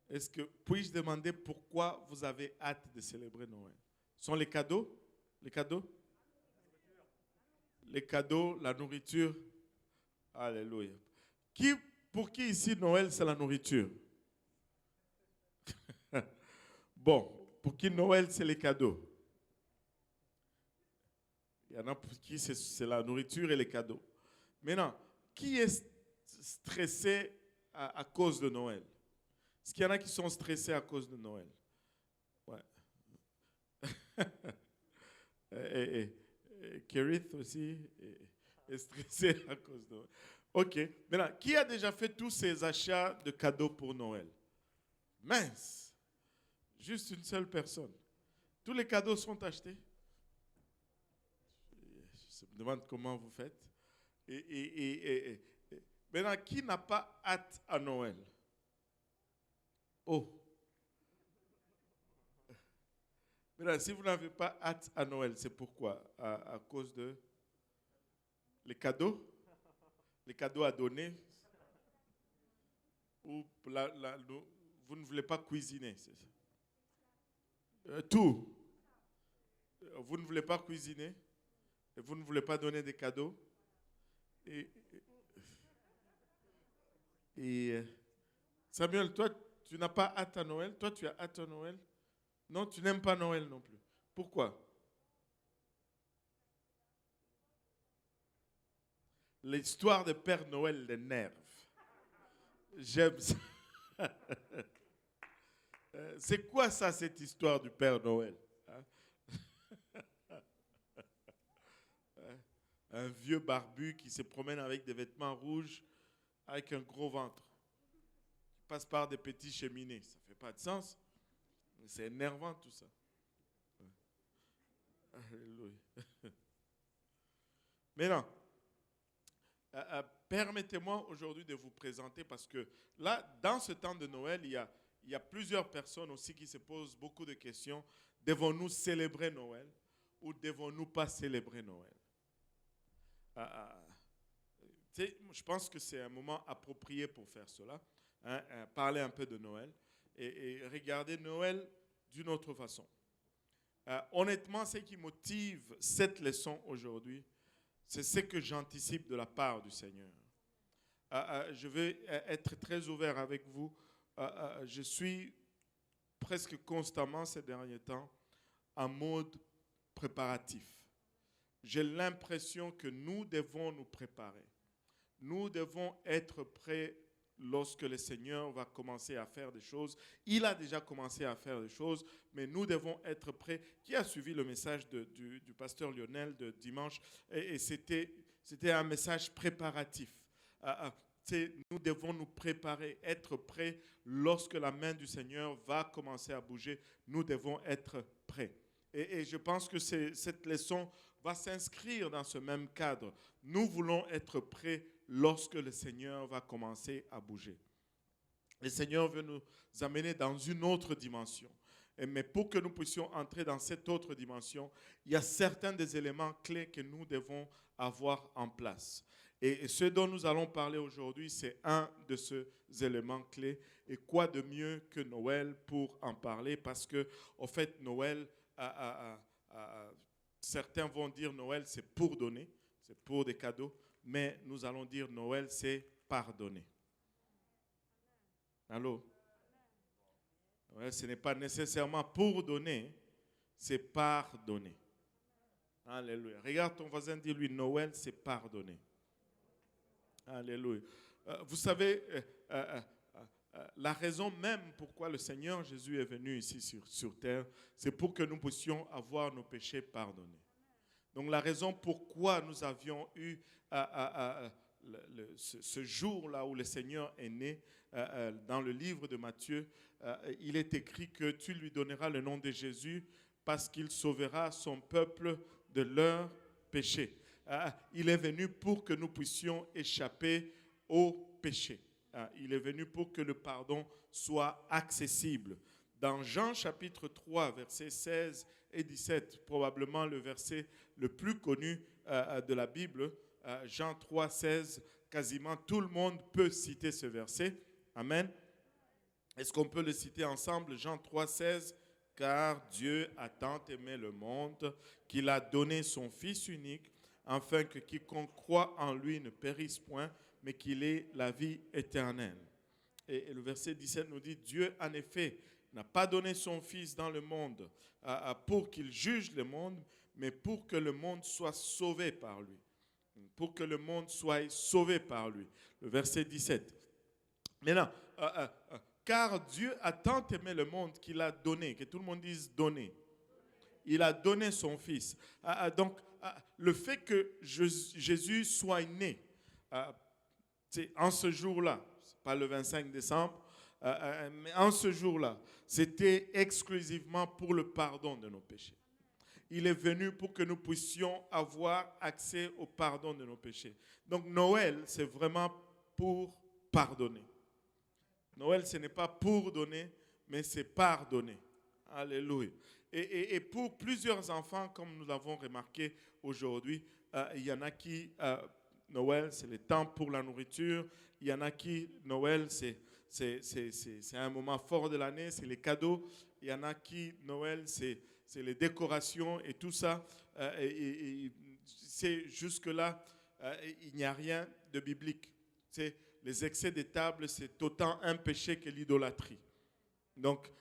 Puis-je demander pourquoi vous avez hâte de célébrer Noël? Ce sont les cadeaux? Les cadeaux? Les cadeaux, la nourriture. Alléluia. Qui, pour qui ici Noël c'est la nourriture? Bon, pour qui Noël c'est les cadeaux? Il y en a pour qui c'est la nourriture et les cadeaux. Maintenant, qui est stressé à cause de Noël? Est-ce qu'il y en a qui sont stressés à cause de Noël? Ouais. Kerith aussi est stressé à cause de Noël. Ok. Maintenant, qui a déjà fait tous ces achats de cadeaux pour Noël? Mince. Juste une seule personne. Tous les cadeaux sont achetés. Je me demande comment vous faites. Maintenant, qui n'a pas hâte à Noël? Oh. Maintenant, si vous n'avez pas hâte à Noël, c'est pourquoi? À cause de les cadeaux? Les cadeaux à donner? Ou vous ne voulez pas cuisiner? C'est ça? Tout. Vous ne voulez pas cuisiner? Et vous ne voulez pas donner des cadeaux? Et, et Samuel, toi, tu n'as pas hâte à Noël? Toi, tu as hâte à Noël? Non, tu n'aimes pas Noël non plus. Pourquoi? L'histoire de Père Noël l'énerve. J'aime ça. C'est quoi ça, cette histoire du Père Noël? Hein? Un vieux barbu qui se promène avec des vêtements rouges, avec un gros ventre. Qui passe par des petits cheminées. Ça ne fait pas de sens. C'est énervant tout ça. Alléluia. Maintenant, permettez-moi aujourd'hui de vous présenter parce que là, dans ce temps de Noël, il y a plusieurs personnes aussi qui se posent beaucoup de questions. Devons-nous célébrer Noël ou devons-nous pas célébrer Noël? Je pense que c'est un moment approprié pour faire cela, hein, parler un peu de Noël et regarder Noël d'une autre façon. Honnêtement, ce qui motive cette leçon aujourd'hui, c'est ce que j'anticipe de la part du Seigneur. Je vais être très ouvert avec vous. Je suis presque constamment ces derniers temps en mode préparatif. J'ai l'impression que nous devons nous préparer. Nous devons être prêts lorsque le Seigneur va commencer à faire des choses. Il a déjà commencé à faire des choses, mais nous devons être prêts. Qui a suivi le message du pasteur Lionel de dimanche? Et c'était un message préparatif. Nous devons nous préparer, être prêts lorsque la main du Seigneur va commencer à bouger. Nous devons être prêts. Et je pense que cette leçon va s'inscrire dans ce même cadre. Nous voulons être prêts lorsque le Seigneur va commencer à bouger. Le Seigneur veut nous amener dans une autre dimension. Mais pour que nous puissions entrer dans cette autre dimension, il y a certains des éléments clés que nous devons avoir en place. Et ce dont nous allons parler aujourd'hui, c'est un de ces éléments clés. Et quoi de mieux que Noël pour en parler? Parce que, au fait, Noël, certains vont dire Noël, c'est pour donner, c'est pour des cadeaux. Mais nous allons dire Noël, c'est pardonner. Allô? Ouais, ce n'est pas nécessairement pour donner, c'est pardonner. Alléluia. Regarde ton voisin, dis-lui, Noël, c'est pardonner. Alléluia. Vous savez, la raison même pourquoi le Seigneur Jésus est venu ici sur terre, c'est pour que nous puissions avoir nos péchés pardonnés. Donc la raison pourquoi nous avions eu ce jour-là où le Seigneur est né, dans le livre de Matthieu, il est écrit que tu lui donneras le nom de Jésus parce qu'il sauvera son peuple de leurs péchés. Il est venu pour que nous puissions échapper au péché. Il est venu pour que le pardon soit accessible. Dans Jean chapitre 3, versets 16 et 17, probablement le verset le plus connu de la Bible, Jean 3, 16, quasiment tout le monde peut citer ce verset. Amen. Est-ce qu'on peut le citer ensemble? Jean 3,16. Car Dieu a tant aimé le monde qu'il a donné son Fils unique, afin que quiconque croit en lui ne périsse point, mais qu'il ait la vie éternelle. Et le verset 17 nous dit, Dieu en effet n'a pas donné son Fils dans le monde pour qu'il juge le monde, mais pour que le monde soit sauvé par lui. Pour que le monde soit sauvé par lui. Le verset 17. Maintenant, car Dieu a tant aimé le monde qu'il a donné, que tout le monde dise donné. Il a donné son Fils. Donc, le fait que Jésus soit né en ce jour-là, pas le 25 décembre, mais en ce jour-là, c'était exclusivement pour le pardon de nos péchés. Il est venu pour que nous puissions avoir accès au pardon de nos péchés. Donc Noël, c'est vraiment pour pardonner. Noël, ce n'est pas pour donner, mais c'est pardonner. Alléluia. Et pour plusieurs enfants, comme nous l'avons remarqué aujourd'hui, il y en a qui, Noël, c'est le temps pour la nourriture. Il y en a qui, Noël, c'est un moment fort de l'année, c'est les cadeaux. Il y en a qui, Noël, c'est les décorations et tout ça. C'est jusque-là, il n'y a rien de biblique. Les excès de table, c'est autant un péché que l'idolâtrie. Donc,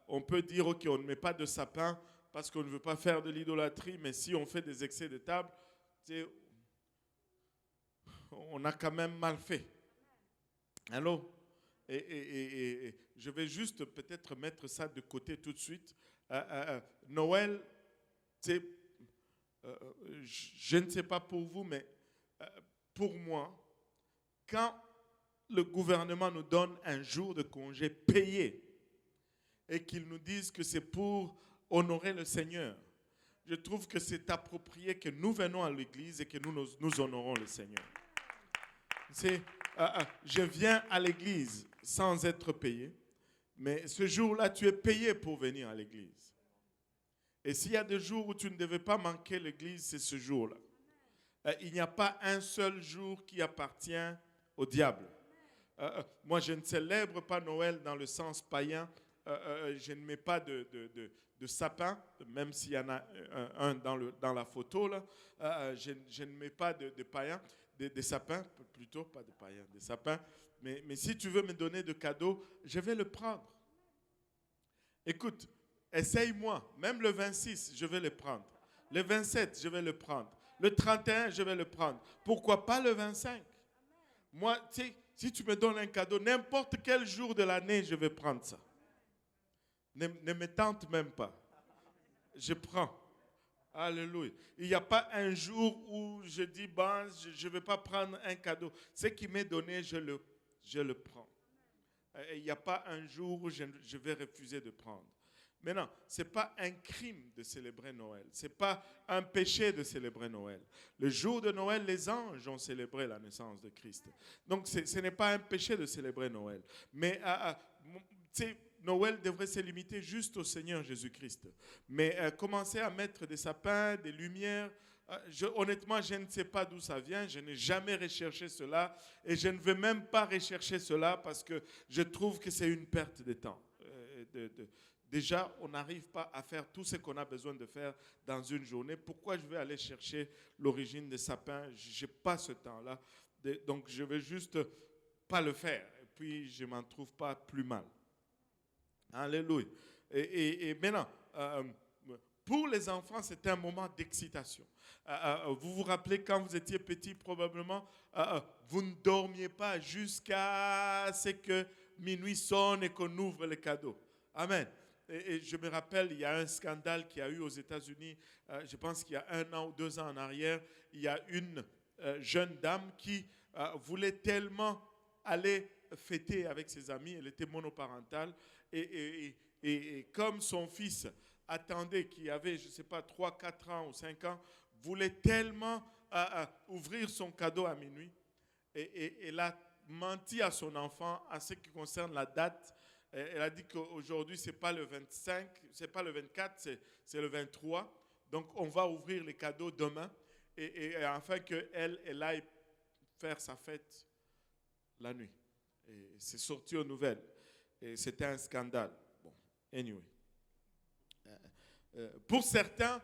on peut dire, OK, on ne met pas de sapin parce qu'on ne veut pas faire de l'idolâtrie, mais si on fait des excès de table, on a quand même mal fait. Allô? Et je vais juste peut-être mettre ça de côté tout de suite. Noël, je ne sais pas pour vous, mais pour moi, quand le gouvernement nous donne un jour de congé payé et qu'ils nous disent que c'est pour honorer le Seigneur, je trouve que c'est approprié que nous venons à l'église et que nous honorons le Seigneur. Je viens à l'église sans être payé, mais ce jour-là, tu es payé pour venir à l'église. Et s'il y a des jours où tu ne devais pas manquer l'église, c'est ce jour-là. Il n'y a pas un seul jour qui appartient au diable. Moi, je ne célèbre pas Noël dans le sens païen. Je ne mets pas de sapin, même s'il y en a un dans la photo. Là. Je ne mets pas de païen, de sapins, plutôt, pas de païen, de sapins. Mais si tu veux me donner de cadeaux, je vais le prendre. Écoute, essaye-moi. Même le 26, je vais le prendre. Le 27, je vais le prendre. Le 31, je vais le prendre. Pourquoi pas le 25? Moi, tu sais, si tu me donnes un cadeau, n'importe quel jour de l'année, je vais prendre ça. Ne me tente même pas. Je prends. Alléluia. Il n'y a pas un jour où je dis, bon, je ne vais pas prendre un cadeau. Ce qui m'est donné, je le prends. Il n'y a pas un jour où je vais refuser de prendre. Maintenant, ce n'est pas un crime de célébrer Noël. Ce n'est pas un péché de célébrer Noël. Le jour de Noël, les anges ont célébré la naissance de Christ. Donc, ce n'est pas un péché de célébrer Noël. Mais, tu sais, Noël devrait se limiter juste au Seigneur Jésus-Christ. Mais commencer à mettre des sapins, des lumières, honnêtement, je ne sais pas d'où ça vient. Je n'ai jamais recherché cela. Et je ne veux même pas rechercher cela parce que je trouve que c'est une perte de temps. Déjà, on n'arrive pas à faire tout ce qu'on a besoin de faire dans une journée. Pourquoi je vais aller chercher l'origine des sapins? Je n'ai pas ce temps-là. Donc, je ne vais juste pas le faire. Et puis, je ne m'en trouve pas plus mal. Alléluia. Et maintenant, pour les enfants, c'est un moment d'excitation. Vous vous rappelez quand vous étiez petit, probablement, vous ne dormiez pas jusqu'à ce que minuit sonne et qu'on ouvre les cadeaux. Amen. Et je me rappelle, il y a un scandale qu'il y a eu aux États-Unis, je pense qu'il y a 1 an ou 2 ans en arrière, il y a une jeune dame qui voulait tellement aller fêter avec ses amis, elle était monoparentale, et comme son fils attendait, qui avait, je ne sais pas, 3, 4 ans ou 5 ans, voulait tellement ouvrir son cadeau à minuit, et elle a menti à son enfant en ce qui concerne la date. Elle a dit qu'aujourd'hui, ce n'est pas le 25, ce n'est pas le 24, c'est le 23. Donc, on va ouvrir les cadeaux demain. Et afin qu'elle aille faire sa fête la nuit. Et c'est sorti aux nouvelles. Et c'était un scandale. Bon, anyway. Pour certains,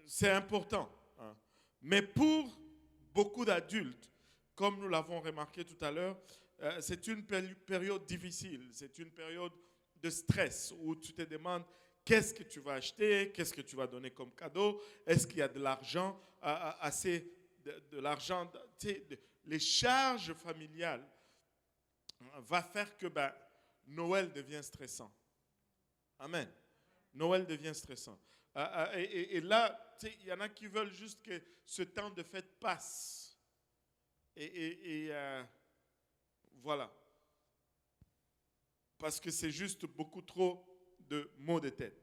c'est important. Hein. Mais pour beaucoup d'adultes, comme nous l'avons remarqué tout à l'heure, c'est une période difficile. C'est une période de stress où tu te demandes qu'est-ce que tu vas acheter, qu'est-ce que tu vas donner comme cadeau, est-ce qu'il y a de l'argent, assez de l'argent. Les charges familiales va faire que Noël devient stressant. Amen. Noël devient stressant. Et là, il y en a qui veulent juste que ce temps de fête passe. Voilà. Parce que c'est juste beaucoup trop de maux de tête.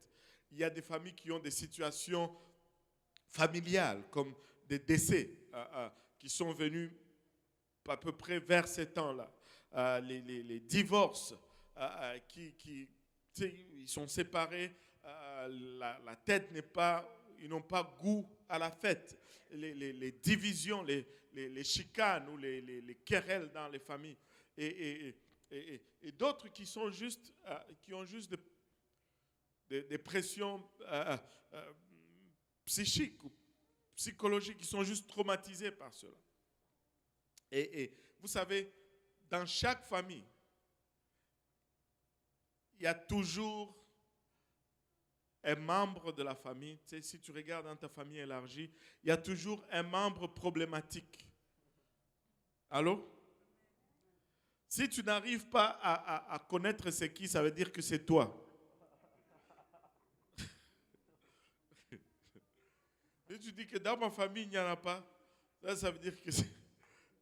Il y a des familles qui ont des situations familiales, comme des décès, qui sont venus à peu près vers ces temps-là. Les divorces, ils sont séparés, la tête n'est pas, ils n'ont pas goût à la fête. Les divisions, les chicanes ou les querelles dans les familles. Et d'autres qui sont juste, qui ont juste des pressions psychiques ou psychologiques, qui sont juste traumatisés par cela. Et vous savez, dans chaque famille, il y a toujours un membre de la famille. Tu sais, si tu regardes dans ta famille élargie, il y a toujours un membre problématique. Allô? Si tu n'arrives pas à connaître c'est qui, ça veut dire que c'est toi. Si tu dis que dans ma famille, il n'y en a pas, ça veut dire que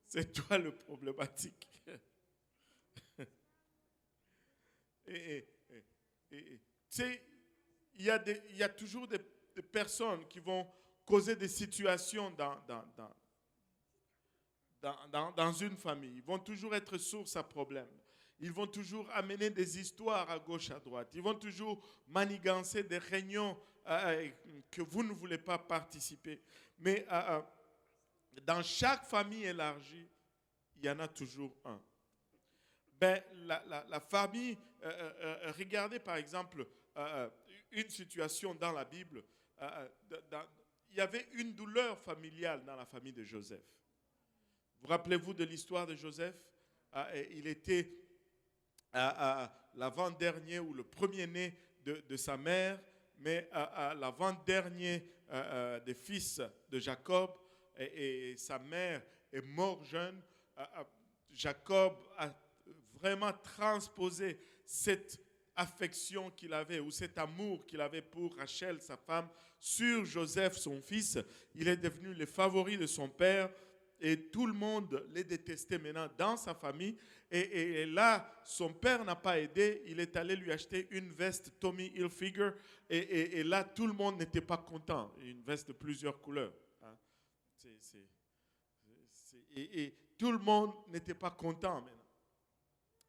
c'est toi le problématique. Tu sais, il y a toujours des personnes qui vont causer des situations dans une famille. Ils vont toujours être source à problème. Ils vont toujours amener des histoires à gauche, à droite. Ils vont toujours manigancer des réunions que vous ne voulez pas participer. Mais dans chaque famille élargie, il y en a toujours un. La famille, regardez par exemple une situation dans la Bible. Il y avait une douleur familiale dans la famille de Joseph. Vous rappelez-vous de l'histoire de Joseph? Il était l'avant-dernier ou le premier-né de sa mère, mais l'avant-dernier des fils de Jacob, et sa mère est morte jeune. Jacob a vraiment transposé cette affection qu'il avait ou cet amour qu'il avait pour Rachel, sa femme, sur Joseph, son fils. Il est devenu le favori de son père. Et tout le monde les détestait maintenant dans sa famille. Et là, son père n'a pas aidé. Il est allé lui acheter une veste Tommy Hilfiger. Et là, tout le monde n'était pas content. Une veste de plusieurs couleurs. Hein. Et tout le monde n'était pas content maintenant.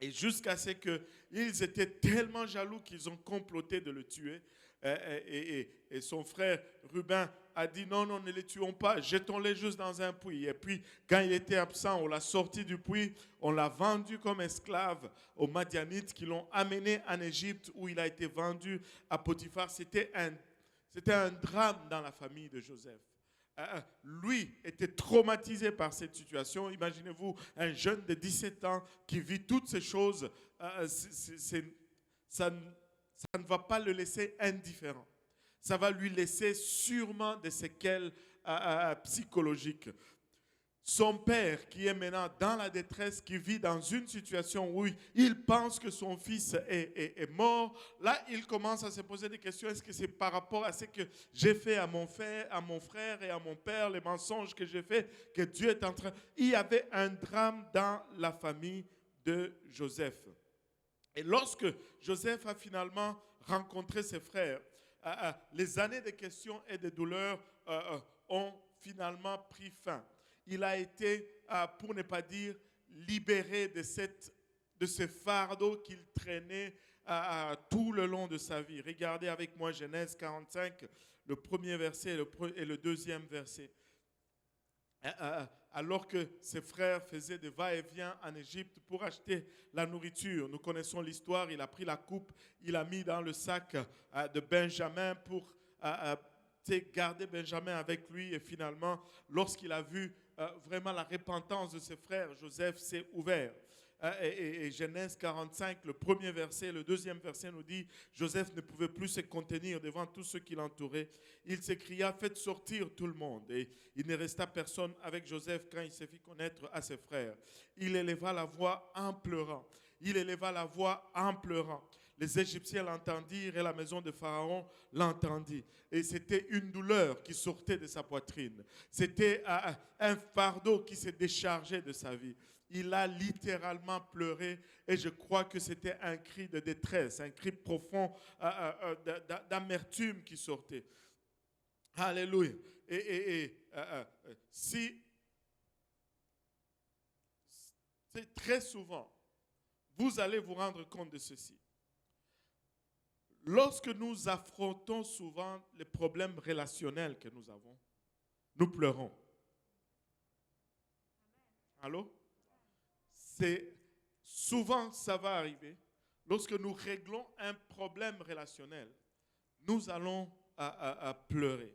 Et jusqu'à ce qu'ils étaient tellement jaloux qu'ils ont comploté de le tuer. Et son frère Ruben a dit non, ne les tuons pas, jetons-les juste dans un puits. Et puis, quand il était absent, on l'a sorti du puits, on l'a vendu comme esclave aux Madianites qui l'ont amené en Égypte où il a été vendu à Potiphar. C'était un drame dans la famille de Joseph. Lui était traumatisé par cette situation. Imaginez-vous un jeune de 17 ans qui vit toutes ces choses. Ça ne va pas le laisser indifférent. Ça va lui laisser sûrement des séquelles psychologiques. Son père, qui est maintenant dans la détresse, qui vit dans une situation où il pense que son fils est mort, là, il commence à se poser des questions. Est-ce que c'est par rapport à ce que j'ai fait à mon frère et à mon père, les mensonges que j'ai fait, que Dieu est en train... Il y avait un drame dans la famille de Joseph. Et lorsque Joseph a finalement rencontré ses frères, les années de questions et de douleurs ont finalement pris fin. Il a été, pour ne pas dire, libéré de ce fardeau qu'il traînait tout le long de sa vie. Regardez avec moi Genèse 45, le premier verset et le deuxième verset. alors que ses frères faisaient des va-et-vient en Égypte pour acheter la nourriture. Nous connaissons l'histoire, il a pris la coupe, il a mis dans le sac de Benjamin pour garder Benjamin avec lui. Et finalement, lorsqu'il a vu vraiment la repentance de ses frères, Joseph s'est ouvert. Et Genèse 45, le premier verset, le deuxième verset nous dit, Joseph ne pouvait plus se contenir devant tous ceux qui l'entouraient. Il s'écria, faites sortir tout le monde. Et il ne resta personne avec Joseph quand il se fit connaître à ses frères. Il éleva la voix en pleurant. Il éleva la voix en pleurant. Les Égyptiens l'entendirent et la maison de Pharaon l'entendit. Et c'était une douleur qui sortait de sa poitrine. C'était un fardeau qui s'est déchargé de sa vie. Il a littéralement pleuré et je crois que c'était un cri de détresse, un cri profond d'amertume qui sortait. Alléluia. Si c'est très souvent, vous allez vous rendre compte de ceci. Lorsque nous affrontons souvent les problèmes relationnels que nous avons, nous pleurons. Allô? C'est souvent ça va arriver. Lorsque nous réglons un problème relationnel, nous allons pleurer.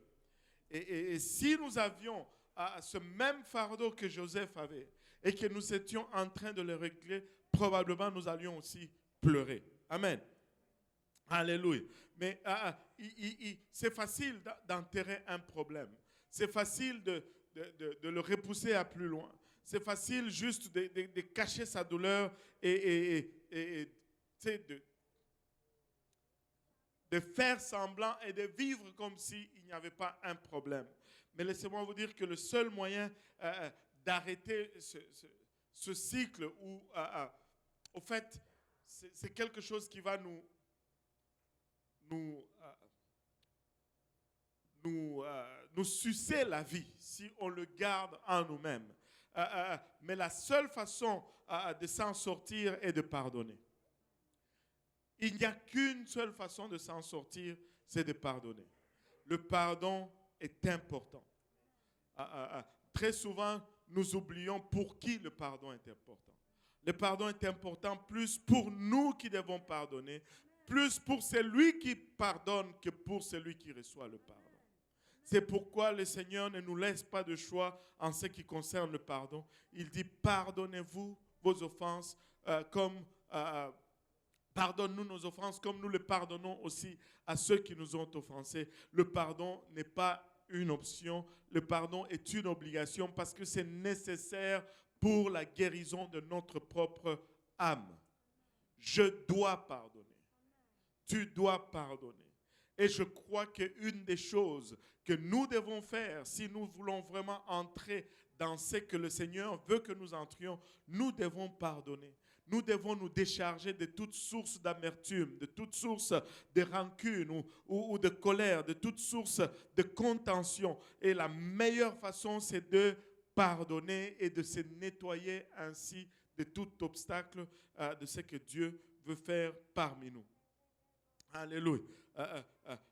Et si nous avions ce même fardeau que Joseph avait et que nous étions en train de le régler, probablement nous allions aussi pleurer. Amen. Alléluia. Mais c'est facile d'enterrer un problème. C'est facile de le repousser à plus loin. C'est facile juste de cacher sa douleur et de faire semblant et de vivre comme s'il n'y avait pas un problème. Mais laissez-moi vous dire que le seul moyen d'arrêter ce cycle où, au fait, c'est quelque chose qui va nous sucer la vie si on le garde en nous-mêmes. Mais la seule façon de s'en sortir est de pardonner. Il n'y a qu'une seule façon de s'en sortir, c'est de pardonner. Le pardon est important. Très souvent, nous oublions pour qui le pardon est important. Le pardon est important plus pour nous qui devons pardonner, plus pour celui qui pardonne que pour celui qui reçoit le pardon. C'est pourquoi le Seigneur ne nous laisse pas de choix en ce qui concerne le pardon. Il dit, pardonnez-vous vos offenses pardonne-nous nos offenses comme nous le pardonnons aussi à ceux qui nous ont offensés. Le pardon n'est pas une option, le pardon est une obligation parce que c'est nécessaire pour la guérison de notre propre âme. Je dois pardonner. Tu dois pardonner. Et je crois qu'une des choses que nous devons faire, si nous voulons vraiment entrer dans ce que le Seigneur veut que nous entrions, nous devons pardonner. Nous devons nous décharger de toute source d'amertume, de toute source de rancune ou de colère, de toute source de contention. Et la meilleure façon, c'est de pardonner et de se nettoyer ainsi de tout obstacle de ce que Dieu veut faire parmi nous. Alléluia.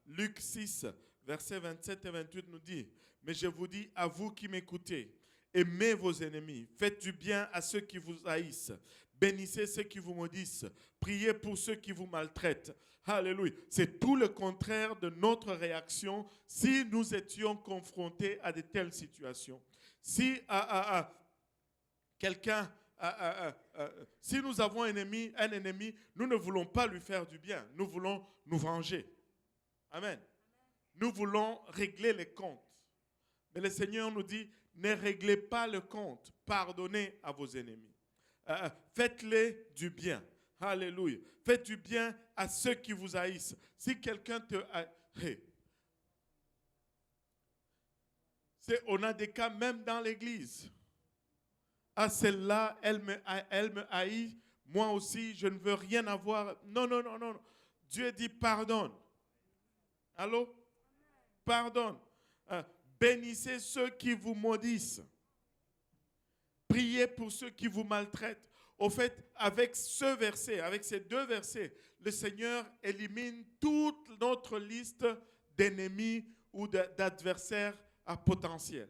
Luc 6, versets 27 et 28 nous dit, « Mais je vous dis, à vous qui m'écoutez, aimez vos ennemis, faites du bien à ceux qui vous haïssent, bénissez ceux qui vous maudissent, priez pour ceux qui vous maltraitent. » Alléluia. C'est tout le contraire de notre réaction si nous étions confrontés à de telles situations. Si quelqu'un... si nous avons un ennemi, nous ne voulons pas lui faire du bien. Nous voulons nous venger. Amen. Nous voulons régler les comptes. Mais le Seigneur nous dit, ne réglez pas le compte. Pardonnez à vos ennemis. Faites-les du bien. Alléluia. Faites du bien à ceux qui vous haïssent. Si quelqu'un te haït, on a des cas même dans l'église. Ah, celle-là, elle me haït. Moi aussi, je ne veux rien avoir. Non. Dieu dit pardonne. Allô? Pardonne. Bénissez ceux qui vous maudissent. Priez pour ceux qui vous maltraitent. Au fait, avec ce verset, avec ces deux versets, le Seigneur élimine toute notre liste d'ennemis ou d'adversaires à potentiel.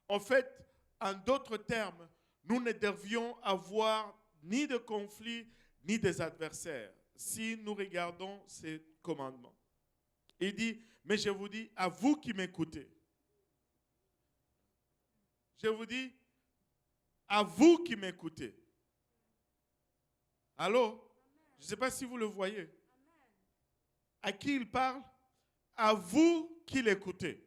En fait, en d'autres termes, nous ne devions avoir ni de conflit, ni des adversaires, si nous regardons ces commandements. Il dit, mais je vous dis, à vous qui m'écoutez, je vous dis, à vous qui m'écoutez. Allô? Je ne sais pas si vous le voyez. À qui il parle? À vous qui l'écoutez.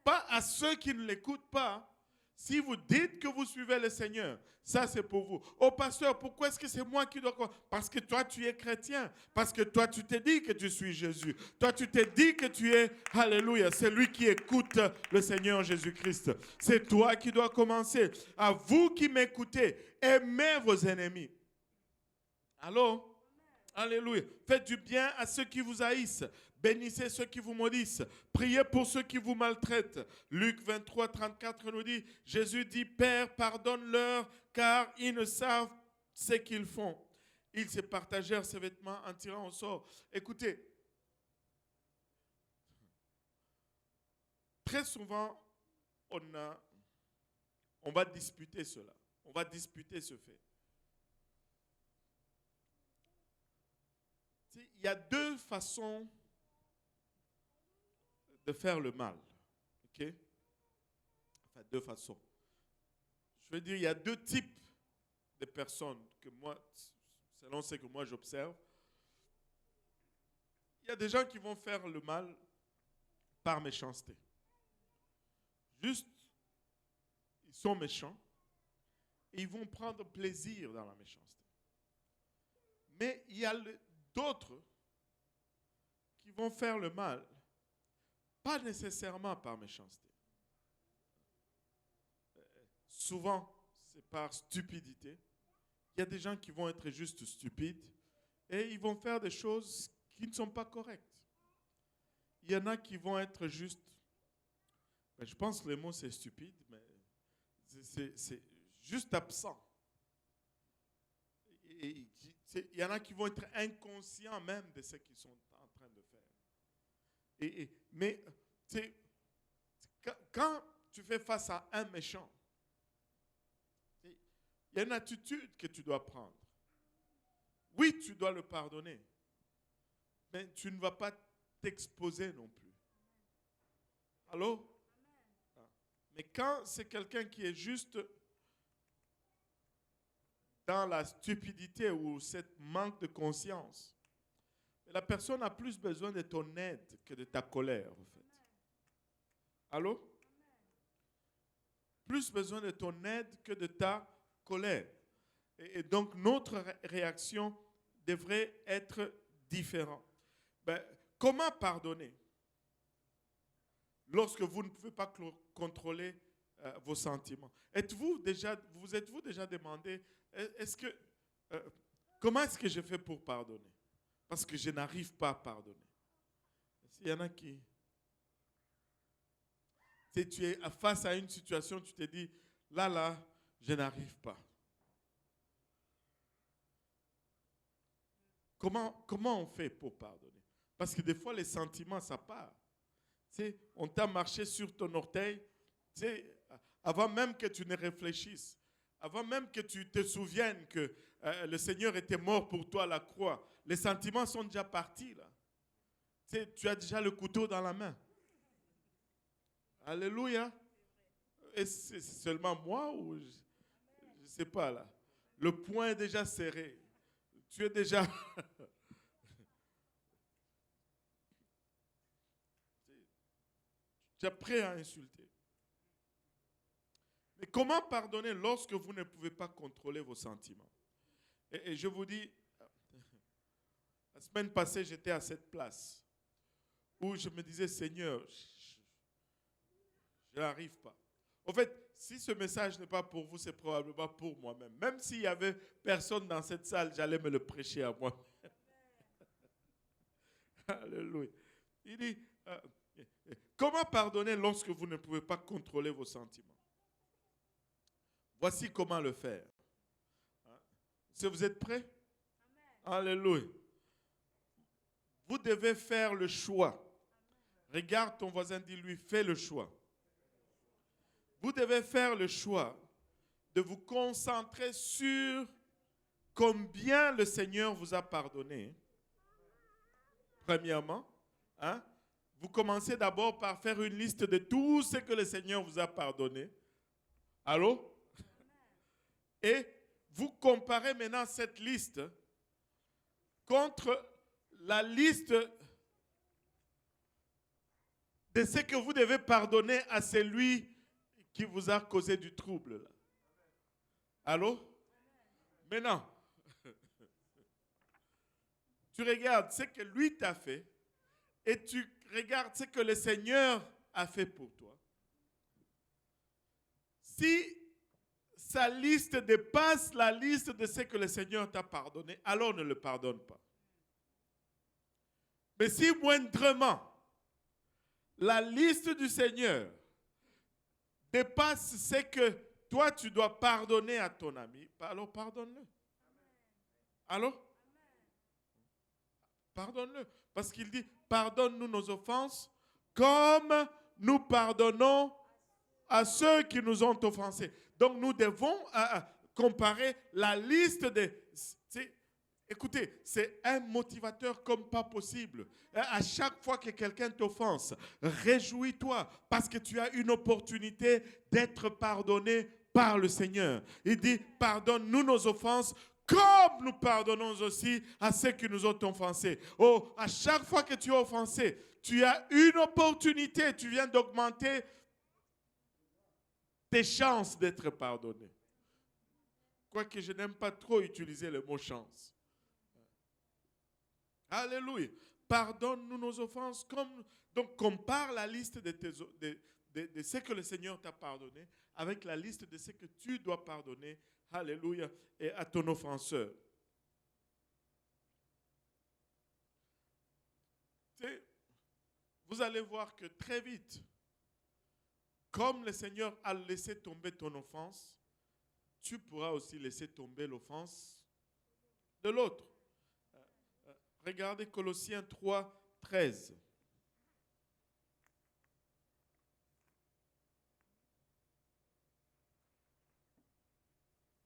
Pas à ceux qui ne l'écoutent pas. Si vous dites que vous suivez le Seigneur, ça c'est pour vous. Oh pasteur, pourquoi est-ce que c'est moi qui dois... Parce que toi tu es chrétien. Parce que toi tu t'es dit que tu suis Jésus. Toi tu t'es dit que tu es, alléluia, c'est lui qui écoute le Seigneur Jésus-Christ. C'est toi qui dois commencer. À vous qui m'écoutez, aimez vos ennemis. Allô? Alléluia. Faites du bien à ceux qui vous haïssent. Bénissez ceux qui vous maudissent. Priez pour ceux qui vous maltraitent. Luc 23, 34 nous dit, Jésus dit, Père, pardonne-leur, car ils ne savent ce qu'ils font. Ils se partagèrent ses vêtements en tirant au sort. Écoutez, très souvent, on va disputer cela. On va disputer ce fait. Il y a deux façons de faire le mal. OK? Enfin, deux façons. Je veux dire, il y a deux types de personnes que moi, selon ce que moi j'observe. Il y a des gens qui vont faire le mal par méchanceté. Juste, ils sont méchants et ils vont prendre plaisir dans la méchanceté. Mais il y a d'autres qui vont faire le mal, pas nécessairement par méchanceté. Souvent, c'est par stupidité. Il y a des gens qui vont être juste stupides et ils vont faire des choses qui ne sont pas correctes. Il y en a qui vont être juste, je pense que le mot c'est stupide, mais c'est juste absent. Et il y en a qui vont être inconscients même de ce qu'ils sont en train de faire. Mais quand tu fais face à un méchant, il y a une attitude que tu dois prendre. Oui, tu dois le pardonner, mais tu ne vas pas t'exposer non plus. Allô? Mais quand c'est quelqu'un qui est juste dans la stupidité ou cette manque de conscience, la personne a plus besoin de ton aide que de ta colère, en fait. Allô? Plus besoin de ton aide que de ta colère. Et donc, notre réaction devrait être différente. Comment pardonner lorsque vous ne pouvez pas contrôler vos sentiments? Vous êtes-vous déjà demandé, comment est-ce que je fais pour pardonner? Parce que je n'arrive pas à pardonner. Il y en a qui... Tu es face à une situation, tu te dis, là, je n'arrive pas. Comment on fait pour pardonner? Parce que des fois, les sentiments, ça part. On t'a marché sur ton orteil, avant même que tu ne réfléchisses, avant même que tu te souviennes que le Seigneur était mort pour toi à la croix. Les sentiments sont déjà partis, là. Tu as déjà le couteau dans la main. Alléluia. Et c'est seulement moi ou je ne sais pas, là. Le poing est déjà serré. Tu es déjà... tu es prêt à insulter. Mais comment pardonner lorsque vous ne pouvez pas contrôler vos sentiments? Et je vous dis, la semaine passée, j'étais à cette place où je me disais, Seigneur, je n'arrive pas. En fait, si ce message n'est pas pour vous, c'est probablement pour moi-même. Même s'il n'y avait personne dans cette salle, j'allais me le prêcher à moi-même. Alléluia. Il dit, comment pardonner lorsque vous ne pouvez pas contrôler vos sentiments? Voici comment le faire. Si vous êtes prêts? Alléluia. Vous devez faire le choix. Regarde ton voisin, dis-lui, fais le choix vous devez faire le choix de vous concentrer sur combien le Seigneur vous a pardonné. Premièrement, hein? Vous commencez d'abord par faire une liste de tout ce que le Seigneur vous a pardonné. Allô? Et vous comparez maintenant cette liste contre la liste de ce que vous devez pardonner à celui qui vous a causé du trouble. Là. Allô? Maintenant, tu regardes ce que lui t'a fait et tu regardes ce que le Seigneur a fait pour toi. Si sa liste dépasse la liste de ce que le Seigneur t'a pardonné, alors ne le pardonne pas. Mais si moindrement la liste du Seigneur dépasse ce que toi tu dois pardonner à ton ami, alors pardonne-le. Alors? Pardonne-le. Parce qu'il dit, pardonne-nous nos offenses comme nous pardonnons à ceux qui nous ont offensés. Donc nous devons comparer la liste des... Écoutez, c'est un motivateur comme pas possible. À chaque fois que quelqu'un t'offense, réjouis-toi parce que tu as une opportunité d'être pardonné par le Seigneur. Il dit, pardonne-nous nos offenses comme nous pardonnons aussi à ceux qui nous ont offensés. Oh, à chaque fois que tu es offensé, tu as une opportunité, tu viens d'augmenter tes chances d'être pardonné. Quoique je n'aime pas trop utiliser le mot chance. Alléluia. Pardonne-nous nos offenses. Donc, compare la liste de ce que le Seigneur t'a pardonné avec la liste de ce que tu dois pardonner. Alléluia. Et à ton offenseur. Vous allez voir que très vite, comme le Seigneur a laissé tomber ton offense, tu pourras aussi laisser tomber l'offense de l'autre. Regardez Colossiens 3, 13.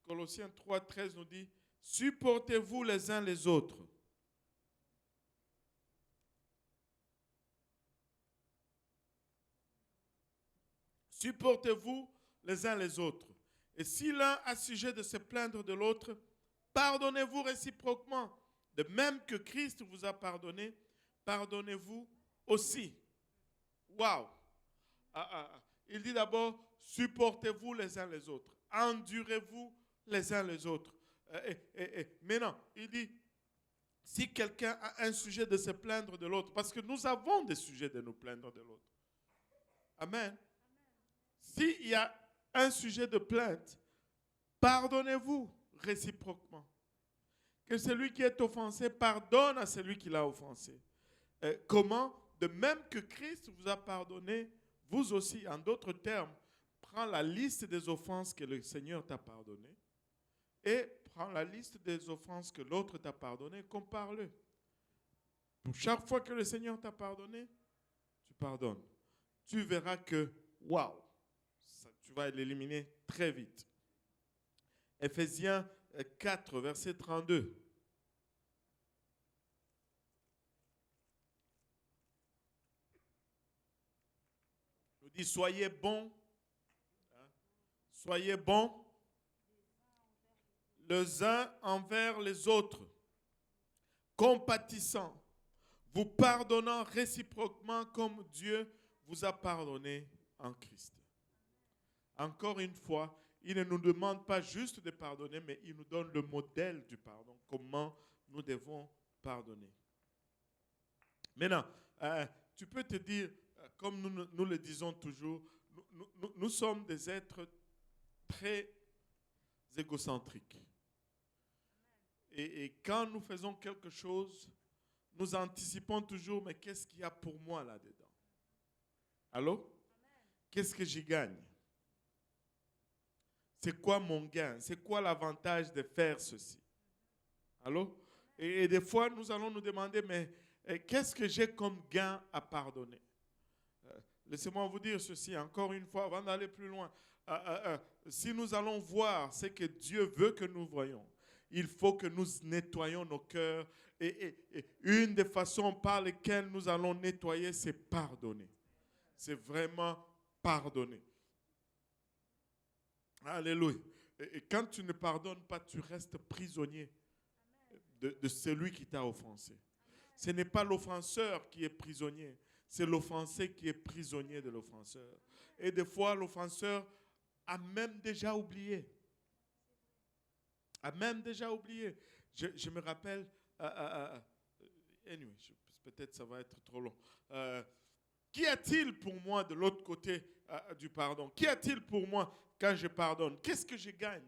Colossiens 3, 13 nous dit, supportez-vous les uns les autres. Supportez-vous les uns les autres. Et si l'un a sujet de se plaindre de l'autre, pardonnez-vous réciproquement. De même que Christ vous a pardonné, pardonnez-vous aussi. Waouh! Il dit d'abord, supportez-vous les uns les autres. Endurez-vous les uns les autres. Maintenant, il dit, si quelqu'un a un sujet de se plaindre de l'autre, parce que nous avons des sujets de nous plaindre de l'autre. Amen. S'il y a un sujet de plainte, pardonnez-vous réciproquement. Que celui qui est offensé pardonne à celui qui l'a offensé. Comment? De même que Christ vous a pardonné, vous aussi, en d'autres termes, prends la liste des offenses que le Seigneur t'a pardonnées et prends la liste des offenses que l'autre t'a pardonnées, compare-le. Pour chaque fois que le Seigneur t'a pardonné, tu pardonnes. Tu verras que, waouh, tu vas l'éliminer très vite. Éphésiens 4, verset 32. Il nous dit, soyez bons les uns envers les autres, compatissants, vous pardonnant réciproquement comme Dieu vous a pardonné en Christ. Encore une fois, il ne nous demande pas juste de pardonner, mais il nous donne le modèle du pardon, comment nous devons pardonner. Maintenant, tu peux te dire, comme nous le disons toujours, nous sommes des êtres très égocentriques. Et quand nous faisons quelque chose, nous anticipons toujours, mais qu'est-ce qu'il y a pour moi là-dedans? Allô? Qu'est-ce que j'y gagne? C'est quoi mon gain? C'est quoi l'avantage de faire ceci? Allô? Et des fois, nous allons nous demander, mais qu'est-ce que j'ai comme gain à pardonner? laissez-moi vous dire ceci encore une fois avant d'aller plus loin. Si nous allons voir ce que Dieu veut que nous voyons, il faut que nous nettoyions nos cœurs. Et une des façons par lesquelles nous allons nettoyer, c'est pardonner. C'est vraiment pardonner. Alléluia. Et quand tu ne pardonnes pas, tu restes prisonnier de celui qui t'a offensé. Ce n'est pas l'offenseur qui est prisonnier, c'est l'offensé qui est prisonnier de l'offenseur. Et des fois, l'offenseur a même déjà oublié. A même déjà oublié. Je me rappelle, anyway, peut-être ça va être trop long. Qu'y a-t-il pour moi de l'autre côté du pardon? Qu'y a-t-il pour moi quand je pardonne? Qu'est-ce que je gagne?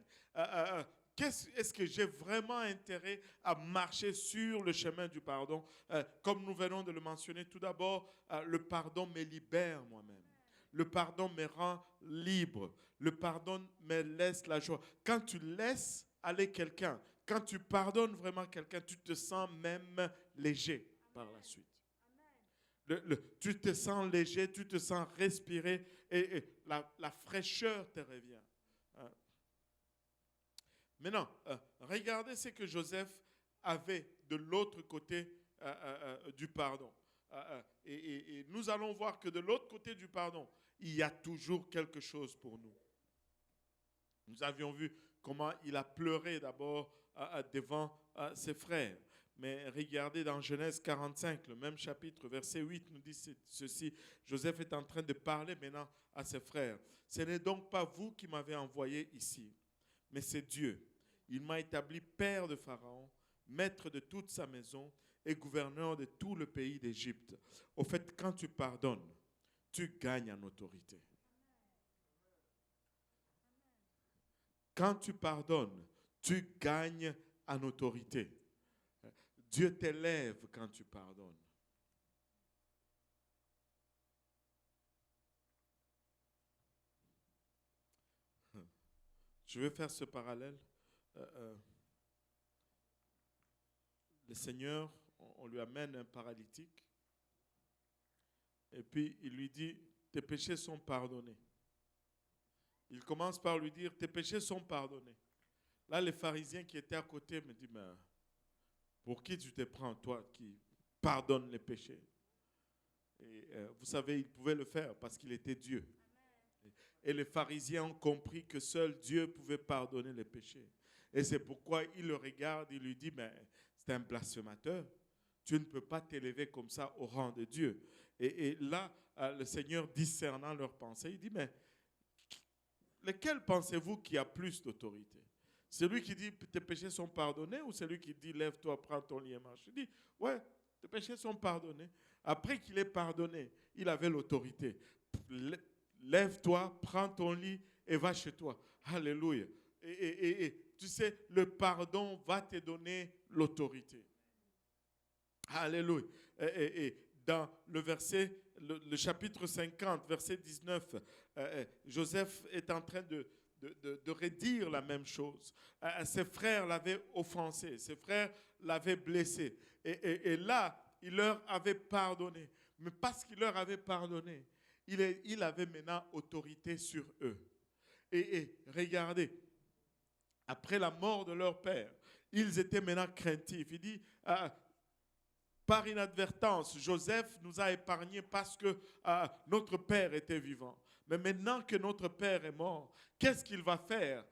Est-ce que j'ai vraiment intérêt à marcher sur le chemin du pardon? Comme nous venons de le mentionner, tout d'abord, le pardon me libère moi-même. Le pardon me rend libre. Le pardon me laisse la joie. Quand tu laisses aller quelqu'un, quand tu pardonnes vraiment quelqu'un, tu te sens même léger par la suite. Tu te sens léger, tu te sens respirer et la fraîcheur te revient. Maintenant, regardez ce que Joseph avait de l'autre côté du pardon. Et nous allons voir que de l'autre côté du pardon, il y a toujours quelque chose pour nous. Nous avions vu comment il a pleuré d'abord devant ses frères. Mais regardez dans Genèse 45, le même chapitre, verset 8, nous dit ceci. Joseph est en train de parler maintenant à ses frères. Ce n'est donc pas vous qui m'avez envoyé ici, mais c'est Dieu. Il m'a établi père de Pharaon, maître de toute sa maison et gouverneur de tout le pays d'Égypte. Au fait, quand tu pardonnes, tu gagnes en autorité. Quand tu pardonnes, tu gagnes en autorité. Dieu t'élève quand tu pardonnes. Je vais faire ce parallèle. Le Seigneur, on lui amène un paralytique et puis il lui dit, tes péchés sont pardonnés. Il commence par lui dire, tes péchés sont pardonnés. Là, les pharisiens qui étaient à côté me disent, mais pour qui tu te prends, toi, qui pardonne les péchés? Et vous savez, il pouvait le faire parce qu'il était Dieu. Et les pharisiens ont compris que seul Dieu pouvait pardonner les péchés. Et c'est pourquoi il le regarde, il lui dit, mais c'est un blasphémateur. Tu ne peux pas t'élever comme ça au rang de Dieu. Et là, le Seigneur, discernant leurs pensées, il dit, mais lequel pensez-vous qui a plus d'autorité? Celui qui dit tes péchés sont pardonnés ou celui qui dit lève-toi, prends ton lit et marche? Il dit, ouais, tes péchés sont pardonnés. Après qu'il ait pardonné, il avait l'autorité. Lève-toi, prends ton lit et va chez toi. Alléluia. Et tu sais, le pardon va te donner l'autorité. Alléluia. Et dans le verset, le chapitre 50, verset 19, Joseph est en train de redire la même chose. Ses frères l'avaient offensé, ses frères l'avaient blessé. Et là, il leur avait pardonné. Mais parce qu'il leur avait pardonné, il avait maintenant autorité sur eux. Et regardez, après la mort de leur père, ils étaient maintenant craintifs. Il dit, par inadvertance, Joseph nous a épargnés parce que notre père était vivant. Mais maintenant que notre père est mort, qu'est-ce qu'il va faire?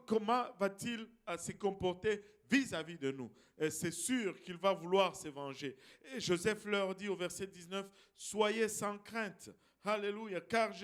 Comment va-t-il se comporter vis-à-vis de nous? C'est sûr qu'il va vouloir se venger. Et Joseph leur dit au verset 19, soyez sans crainte. Alléluia, car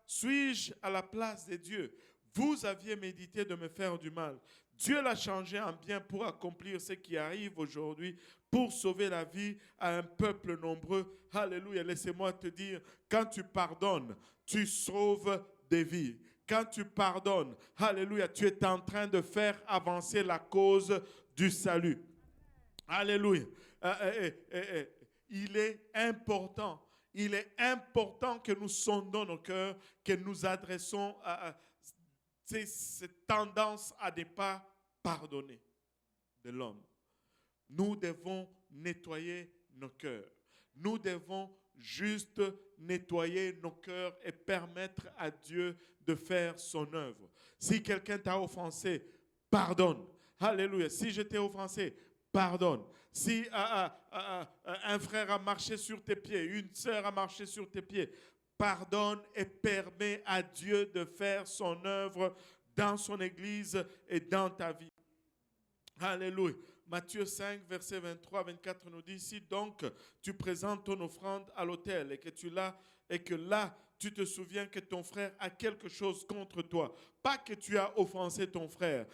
suis-je à la place de Dieu? Vous aviez médité de me faire du mal. Dieu l'a changé en bien pour accomplir ce qui arrive aujourd'hui, pour sauver la vie à un peuple nombreux. Alléluia, laissez-moi te dire, quand tu pardonnes, tu sauves des vies. Quand tu pardonnes, alléluia, tu es en train de faire avancer la cause du salut. Alléluia. Il est important que nous sondons nos cœurs, que nous adressons cette tendance à ne pas pardonner de l'homme. Nous devons nettoyer nos cœurs. Nous devons juste nettoyer nos cœurs et permettre à Dieu de faire son œuvre. Si quelqu'un t'a offensé, pardonne. Alléluia. Si je t'ai offensé, pardonne. Si un frère a marché sur tes pieds, une sœur a marché sur tes pieds, pardonne et permets à Dieu de faire son œuvre dans son Église et dans ta vie. Alléluia. Matthieu 5, verset 23-24 nous dit, si donc tu présentes ton offrande à l'autel et que là, tu te souviens que ton frère a quelque chose contre toi. Pas que tu as offensé ton frère,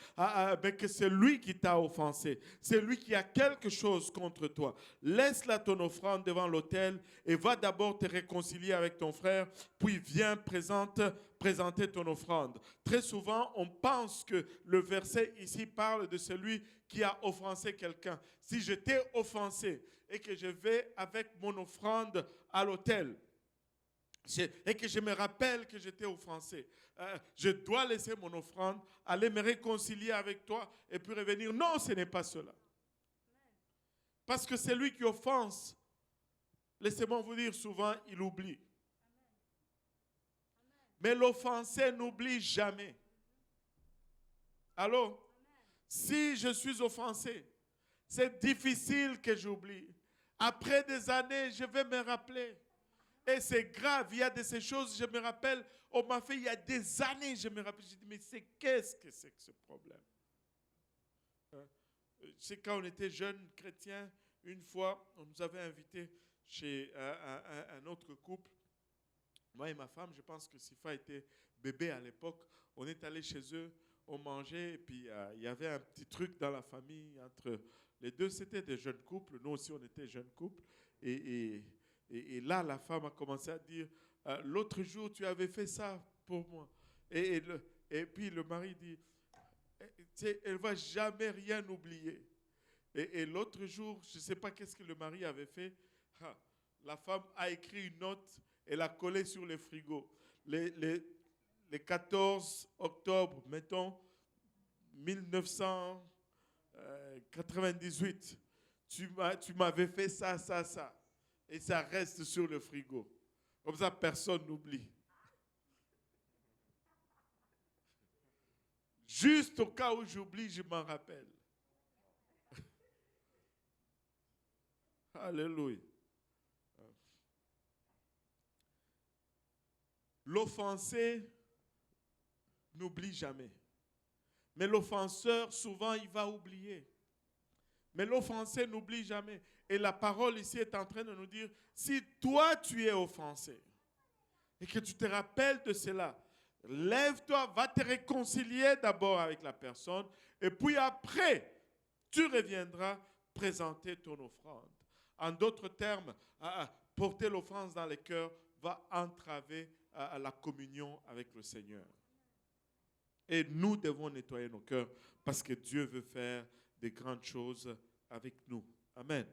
mais que c'est lui qui t'a offensé. C'est lui qui a quelque chose contre toi. Laisse là ton offrande devant l'autel et va d'abord te réconcilier avec ton frère, puis viens présenter ton offrande. Très souvent, on pense que le verset ici parle de celui qui a offensé quelqu'un. Si je t'ai offensé et que je vais avec mon offrande à l'autel, et que je me rappelle que j'étais offensé, je dois laisser mon offrande, aller me réconcilier avec toi et puis revenir. Non, ce n'est pas cela. Parce que c'est lui qui offense. Laissez-moi vous dire, souvent, il oublie. Mais l'offensé n'oublie jamais. Allô? Si je suis offensé, c'est difficile que j'oublie. Après des années, je vais me rappeler. Et c'est grave, il y a de ces choses, je me rappelle, on m'a fait il y a des années, je me rappelle, je dis, mais qu'est-ce que c'est que ce problème? C'est quand on était jeunes chrétiens, une fois, on nous avait invités chez un autre couple. Moi et ma femme, je pense que Sifa était bébé à l'époque, on est allé chez eux, on mangeait, et puis il y avait un petit truc dans la famille entre les deux, c'était des jeunes couples, nous aussi on était jeunes couples, et là, la femme a commencé à dire, l'autre jour, tu avais fait ça pour moi. Et puis le mari dit, elle ne va jamais rien oublier. Et l'autre jour, je ne sais pas qu'est-ce que le mari avait fait. La femme a écrit une note et l'a collée sur le frigo. Les 14 octobre, mettons, 1998, tu m'avais fait ça, ça, ça. Et ça reste sur le frigo. Comme ça, personne n'oublie. Juste au cas où j'oublie, je m'en rappelle. Alléluia. L'offensé n'oublie jamais. Mais l'offenseur, souvent, il va oublier. Mais l'offensé n'oublie jamais. Et la parole ici est en train de nous dire, si toi tu es offensé et que tu te rappelles de cela, lève-toi, va te réconcilier d'abord avec la personne et puis après, tu reviendras présenter ton offrande. En d'autres termes, porter l'offrande dans les cœurs va entraver la communion avec le Seigneur. Et nous devons nettoyer nos cœurs parce que Dieu veut faire des grandes choses avec nous. Amen.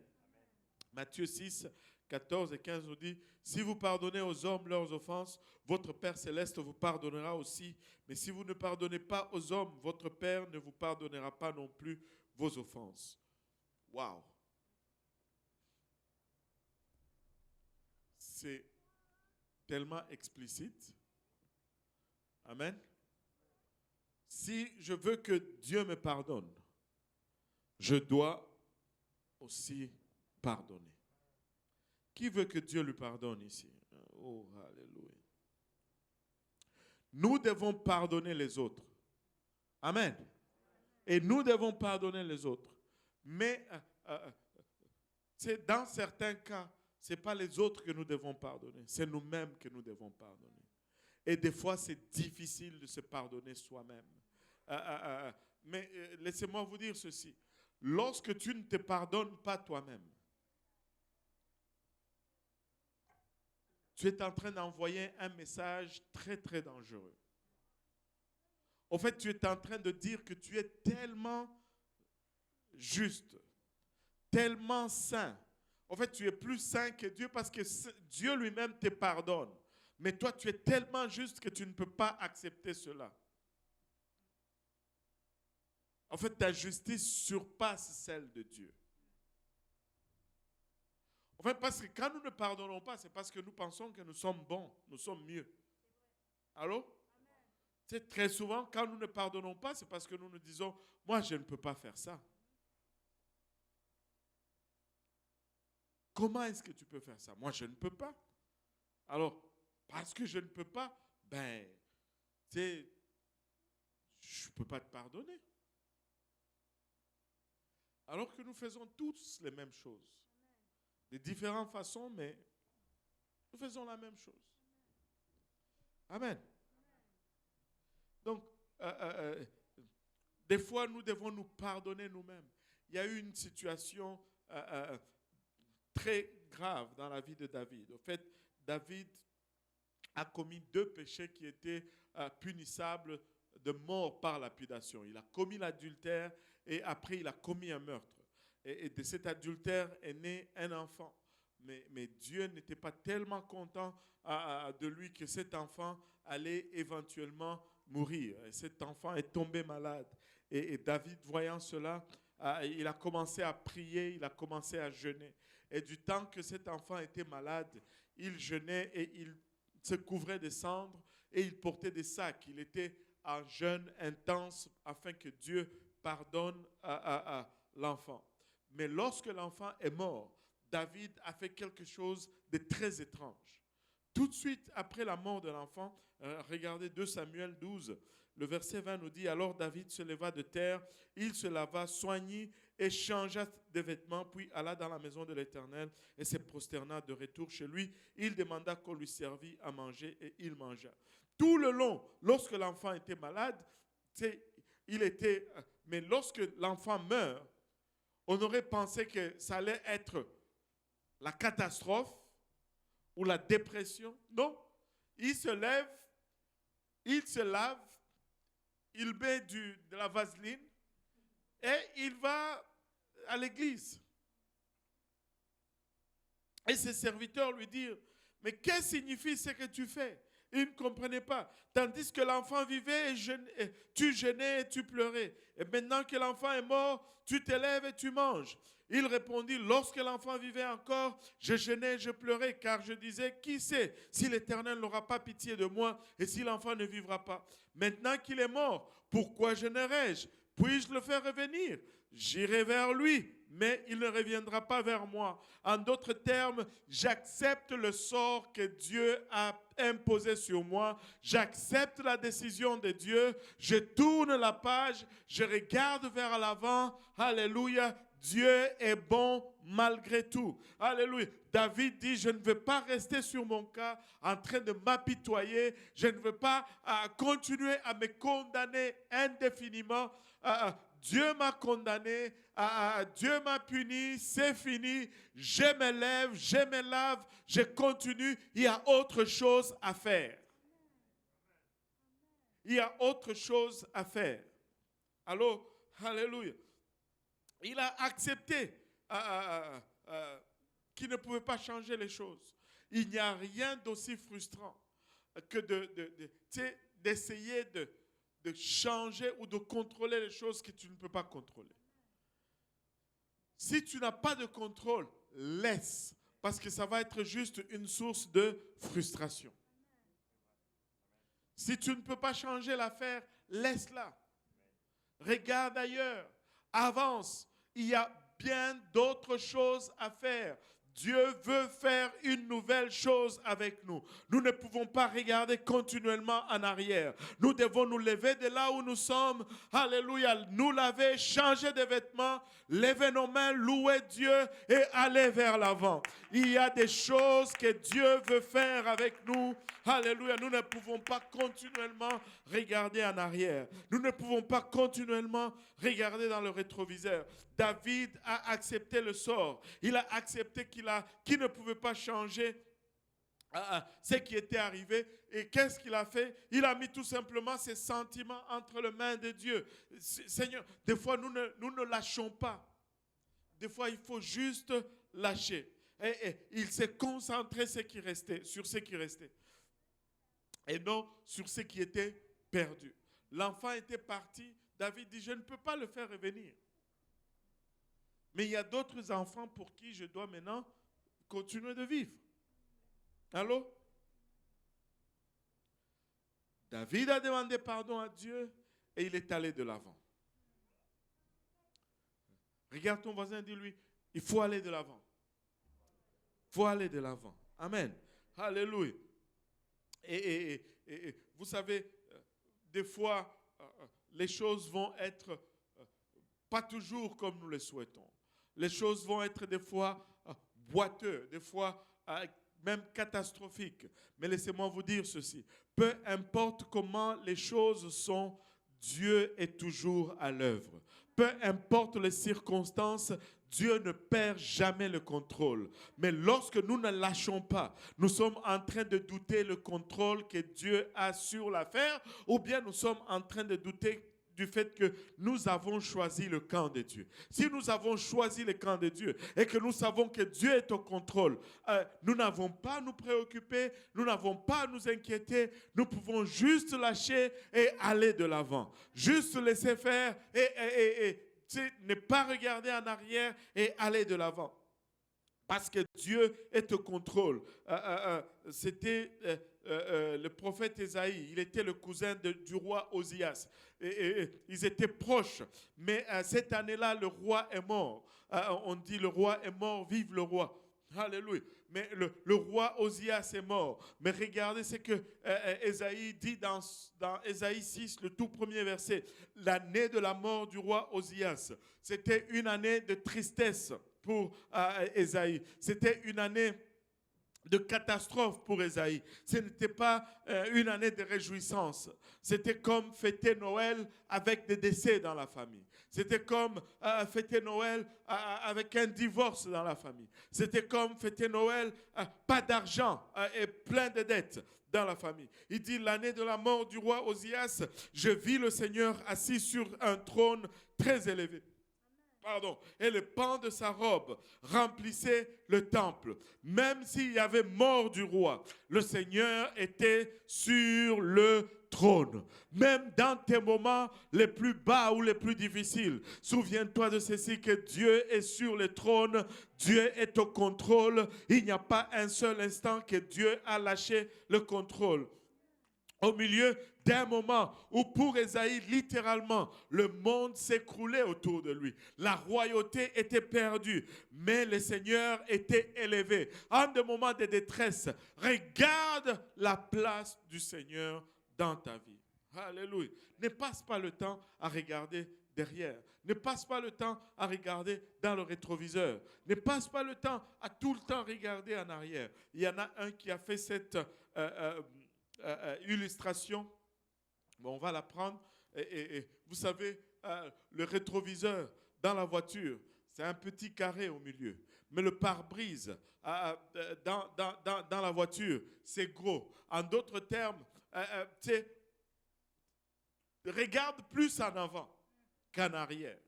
Matthieu 6, 14 et 15 nous dit, si vous pardonnez aux hommes leurs offenses, votre Père céleste vous pardonnera aussi. Mais si vous ne pardonnez pas aux hommes, votre Père ne vous pardonnera pas non plus vos offenses. Waouh! C'est tellement explicite. Amen. Si je veux que Dieu me pardonne, je dois aussi pardonner. Qui veut que Dieu lui pardonne ici? Oh, alléluia. Nous devons pardonner les autres. Amen. Et nous devons pardonner les autres. Mais dans certains cas, ce n'est pas les autres que nous devons pardonner. C'est nous-mêmes que nous devons pardonner. Et des fois, c'est difficile de se pardonner soi-même. Mais laissez-moi vous dire ceci. Lorsque tu ne te pardonnes pas toi-même, tu es en train d'envoyer un message très, très dangereux. En fait, tu es en train de dire que tu es tellement juste, tellement saint. En fait, tu es plus saint que Dieu parce que Dieu lui-même te pardonne. Mais toi, tu es tellement juste que tu ne peux pas accepter cela. En fait, ta justice surpasse celle de Dieu. En Enfin, parce que quand nous ne pardonnons pas, c'est parce que nous pensons que nous sommes bons, nous sommes mieux. Allô? C'est très souvent, quand nous ne pardonnons pas, c'est parce que nous nous disons, moi, je ne peux pas faire ça. Comment est-ce que tu peux faire ça? Moi, je ne peux pas. Alors, parce que je ne peux pas, ben, tu sais, je ne peux pas te pardonner. Alors que nous faisons tous les mêmes choses. De différentes façons, mais nous faisons la même chose. Amen. Donc, des fois, nous devons nous pardonner nous-mêmes. Il y a eu une situation très grave dans la vie de David. En fait, David a commis 2 péchés qui étaient punissables de mort par lapidation. Il a commis l'adultère et après il a commis un meurtre. Et de cet adultère est né un enfant. Mais Dieu n'était pas tellement content de lui que cet enfant allait éventuellement mourir. Et cet enfant est tombé malade. Et David, voyant cela, il a commencé à prier, il a commencé à jeûner. Et du temps que cet enfant était malade, il jeûnait et il se couvrait de cendres et il portait des sacs. Il était en jeûne intense afin que Dieu pardonne à l'enfant. Mais lorsque l'enfant est mort, David a fait quelque chose de très étrange. Tout de suite après la mort de l'enfant, regardez 2 Samuel 12, le verset 20 nous dit, alors David se leva de terre, il se lava, soignit et changea de vêtements, puis alla dans la maison de l'Éternel et se prosterna de retour chez lui. Il demanda qu'on lui servît à manger et il mangea. Tout le long, lorsque l'enfant était malade, mais lorsque l'enfant meurt, on aurait pensé que ça allait être la catastrophe ou la dépression. Non, il se lève, il se lave, il met de la vaseline et il va à l'église. Et ses serviteurs lui disent, mais qu'est-ce que signifie ce que tu fais? Il ne comprenait pas. Tandis que l'enfant vivait, et tu jeûnais et tu pleurais. Et maintenant que l'enfant est mort, tu te lèves et tu manges. Il répondit, lorsque l'enfant vivait encore, je jeûnais et je pleurais, car je disais, qui sait si l'Éternel n'aura pas pitié de moi et si l'enfant ne vivra pas. Maintenant qu'il est mort, pourquoi jeûnerai-je? Puis-je le faire revenir? J'irai vers lui, mais il ne reviendra pas vers moi. En d'autres termes, j'accepte le sort que Dieu a imposé sur moi. J'accepte la décision de Dieu. Je tourne la page. Je regarde vers l'avant. Alléluia. Dieu est bon malgré tout. Alléluia. David dit, je ne veux pas rester sur mon cas en train de m'apitoyer. Je ne veux pas continuer à me condamner indéfiniment. Dieu m'a condamné, Dieu m'a puni, c'est fini, je me lève, je me lave, je continue, il y a autre chose à faire. Il y a autre chose à faire. Allô, alléluia. Il a accepté qu'il ne pouvait pas changer les choses. Il n'y a rien d'aussi frustrant que d'essayer de changer ou de contrôler les choses que tu ne peux pas contrôler. Si tu n'as pas de contrôle, laisse, parce que ça va être juste une source de frustration. Si tu ne peux pas changer l'affaire, laisse-la. Regarde ailleurs, avance. Il y a bien d'autres choses à faire. Dieu veut faire une nouvelle chose avec nous. Nous ne pouvons pas regarder continuellement en arrière. Nous devons nous lever de là où nous sommes. Alléluia. Nous laver, changer de vêtements, lever nos mains, louer Dieu et aller vers l'avant. Il y a des choses que Dieu veut faire avec nous. Alléluia. Nous ne pouvons pas continuellement regarder en arrière. Nous ne pouvons pas continuellement regarder dans le rétroviseur. David a accepté le sort. Il a accepté qu'il ne pouvait pas changer ce qui était arrivé. Et qu'est-ce qu'il a fait? Il a mis tout simplement ses sentiments entre les mains de Dieu. Seigneur, des fois, nous ne lâchons pas. Des fois, il faut juste lâcher. Et il s'est concentré sur ce qui restait. Et non sur ce qui était perdu. L'enfant était parti. David dit, je ne peux pas le faire revenir. Mais il y a d'autres enfants pour qui je dois maintenant continuer de vivre. Allô? David a demandé pardon à Dieu et il est allé de l'avant. Regarde ton voisin et dis-lui, il faut aller de l'avant. Il faut aller de l'avant. Amen. Alléluia. Et vous savez, des fois, les choses vont être pas toujours comme nous le souhaitons. Les choses vont être des fois boiteuses, des fois même catastrophiques. Mais laissez-moi vous dire ceci. Peu importe comment les choses sont, Dieu est toujours à l'œuvre. Peu importe les circonstances, Dieu ne perd jamais le contrôle. Mais lorsque nous ne lâchons pas, nous sommes en train de douter le contrôle que Dieu a sur l'affaire, ou bien nous sommes en train de douter du fait que nous avons choisi le camp de Dieu. Si nous avons choisi le camp de Dieu et que nous savons que Dieu est au contrôle, nous n'avons pas à nous préoccuper, nous n'avons pas à nous inquiéter, nous pouvons juste lâcher et aller de l'avant. Juste laisser faire et ne pas regarder en arrière et aller de l'avant. Parce que Dieu est au contrôle. C'était le prophète Ésaïe. Il était le cousin du roi Osias. Ils étaient proches. Mais cette année-là, le roi est mort. On dit le roi est mort, vive le roi. Alléluia. Mais le roi Osias est mort. Mais regardez ce que Ésaïe dit dans Ésaïe 6, le tout premier verset. L'année de la mort du roi Osias, c'était une année de tristesse pour Ésaïe. C'était une année de catastrophe pour Ésaïe. Ce n'était pas une année de réjouissance. C'était comme fêter Noël avec des décès dans la famille. C'était comme fêter Noël avec un divorce dans la famille. C'était comme fêter Noël, pas d'argent et plein de dettes dans la famille. Il dit, l'année de la mort du roi Osias, je vis le Seigneur assis sur un trône très élevé. Et le pan de sa robe remplissait le temple. Même s'il y avait mort du roi, le Seigneur était sur le trône. Même dans tes moments les plus bas ou les plus difficiles, souviens-toi de ceci, que Dieu est sur le trône, Dieu est au contrôle. Il n'y a pas un seul instant que Dieu a lâché le contrôle. Au milieu d'un moment où pour Ésaïe, littéralement, le monde s'écroulait autour de lui. La royauté était perdue, mais le Seigneur était élevé. En des moments de détresse, regarde la place du Seigneur dans ta vie. Alléluia. Ne passe pas le temps à regarder derrière. Ne passe pas le temps à regarder dans le rétroviseur. Ne passe pas le temps à tout le temps regarder en arrière. Il y en a un qui a fait cette illustration. Bon, on va la prendre. Et vous savez, le rétroviseur dans la voiture, c'est un petit carré au milieu. Mais le pare-brise dans la voiture, c'est gros. En d'autres termes, regarde plus en avant qu'en arrière.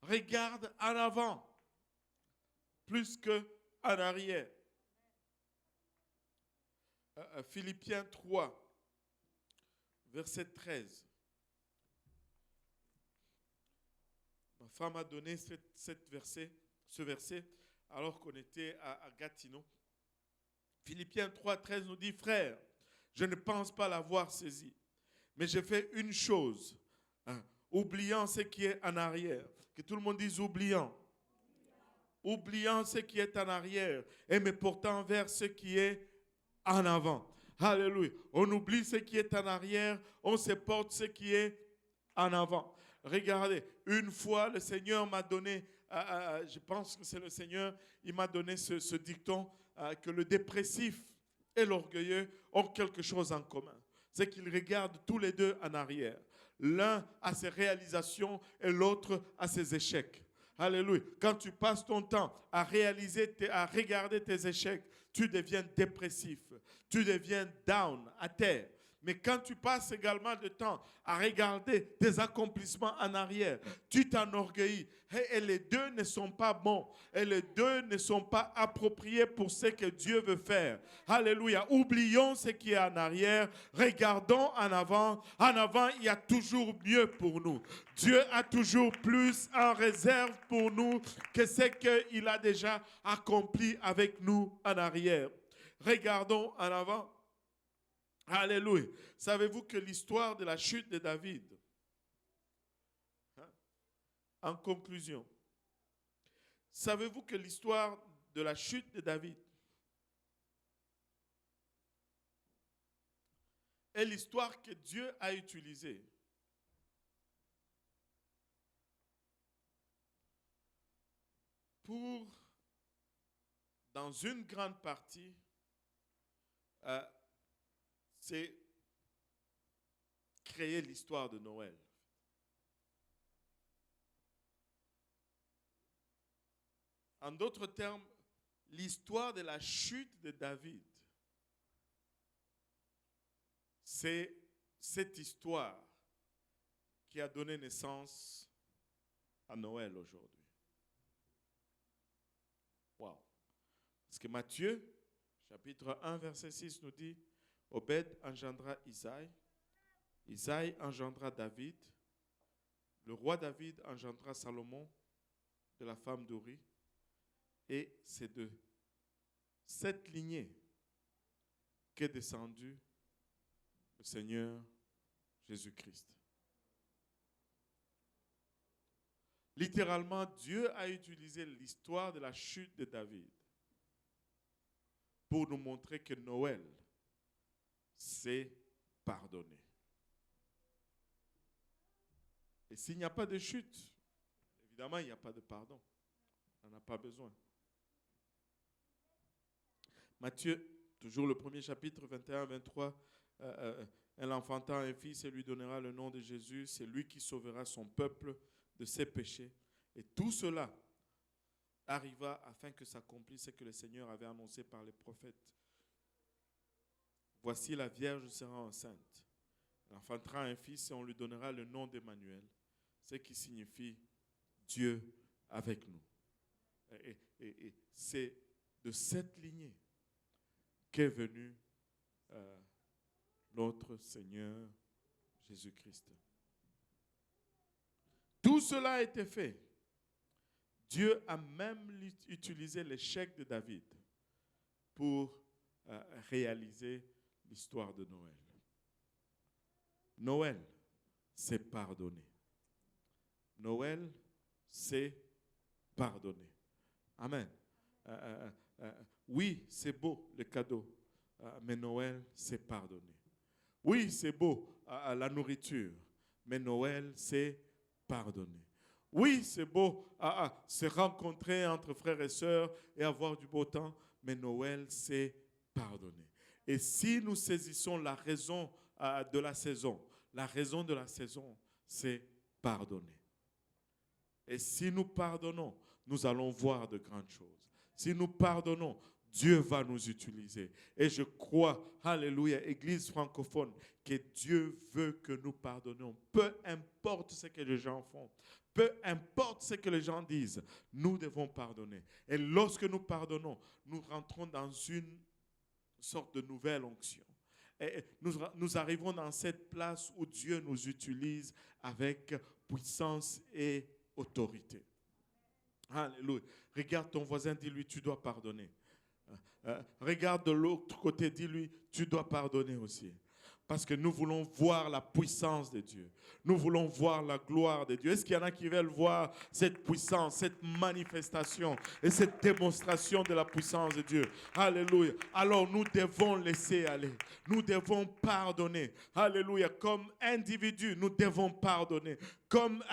Regarde en avant plus qu'en arrière. Philippiens 3, verset 13. Ma femme a donné ce verset alors qu'on était à Gatineau. Philippiens 3, 13 nous dit, frère, je ne pense pas l'avoir saisi, mais j'ai fait une chose, oubliant ce qui est en arrière. Que tout le monde dise oubliant. Oubliant ce qui est en arrière et me portant vers ce qui est en avant. Alléluia. On oublie ce qui est en arrière, on se porte ce qui est en avant. Regardez, une fois le Seigneur m'a donné, je pense que c'est le Seigneur, il m'a donné ce dicton, que le dépressif et l'orgueilleux ont quelque chose en commun. C'est qu'ils regardent tous les deux en arrière. L'un a ses réalisations et l'autre a ses échecs. Alléluia. Quand tu passes ton temps à regarder tes échecs, tu deviens dépressif. Tu deviens down, à terre. Mais quand tu passes également de temps à regarder tes accomplissements en arrière, tu t'enorgueillis. Et les deux ne sont pas bons. Et les deux ne sont pas appropriés pour ce que Dieu veut faire. Alléluia. Oublions ce qui est en arrière. Regardons en avant. En avant, il y a toujours mieux pour nous. Dieu a toujours plus en réserve pour nous que ce qu'il a déjà accompli avec nous en arrière. Regardons en avant. Alléluia. Savez-vous que l'histoire de la chute de David, en conclusion, savez-vous que l'histoire de la chute de David est l'histoire que Dieu a utilisée pour, dans une grande partie, c'est créer l'histoire de Noël. En d'autres termes, l'histoire de la chute de David, c'est cette histoire qui a donné naissance à Noël aujourd'hui. Wow. Parce que Matthieu, chapitre 1, verset 6 nous dit, Obed engendra Isaïe, Isaïe engendra David, le roi David engendra Salomon de la femme d'Uri, et c'est de cette lignée qu'est descendu le Seigneur Jésus-Christ. Littéralement, Dieu a utilisé l'histoire de la chute de David pour nous montrer que Noël, c'est pardonner. Et s'il n'y a pas de chute, évidemment, il n'y a pas de pardon. On n'en a pas besoin. Matthieu, toujours le premier chapitre, 21-23, elle enfantera un fils et lui donnera le nom de Jésus. C'est lui qui sauvera son peuple de ses péchés. Et tout cela arriva afin que s'accomplisse ce que le Seigneur avait annoncé par les prophètes. Voici, la Vierge sera enceinte. Elle enfantera un fils et on lui donnera le nom d'Emmanuel, ce qui signifie Dieu avec nous. Et c'est de cette lignée qu'est venu notre Seigneur Jésus-Christ. Tout cela a été fait. Dieu a même utilisé l'échec de David pour réaliser l'histoire de Noël. Noël, c'est pardonner. Noël, c'est pardonner. Amen. Oui, c'est beau le cadeau, mais Noël, c'est pardonner. Oui, c'est beau la nourriture, mais Noël, c'est pardonner. Oui, c'est beau se rencontrer entre frères et sœurs et avoir du beau temps, mais Noël, c'est pardonner. Et si nous saisissons la raison de la saison, c'est pardonner. Et si nous pardonnons, nous allons voir de grandes choses. Si nous pardonnons, Dieu va nous utiliser. Et je crois, alléluia, Église francophone, que Dieu veut que nous pardonnions. Peu importe ce que les gens font, peu importe ce que les gens disent, nous devons pardonner. Et lorsque nous pardonnons, nous rentrons dans une sorte de nouvelle onction. Et nous arrivons dans cette place où Dieu nous utilise avec puissance et autorité. Alléluia. Regarde ton voisin, dis-lui, tu dois pardonner. Regarde de l'autre côté, dis-lui, tu dois pardonner aussi. Parce que nous voulons voir la puissance de Dieu. Nous voulons voir la gloire de Dieu. Est-ce qu'il y en a qui veulent voir cette puissance, cette manifestation et cette démonstration de la puissance de Dieu? Alléluia. Alors nous devons laisser aller. Nous devons pardonner. Alléluia. Comme individus, nous devons pardonner. comme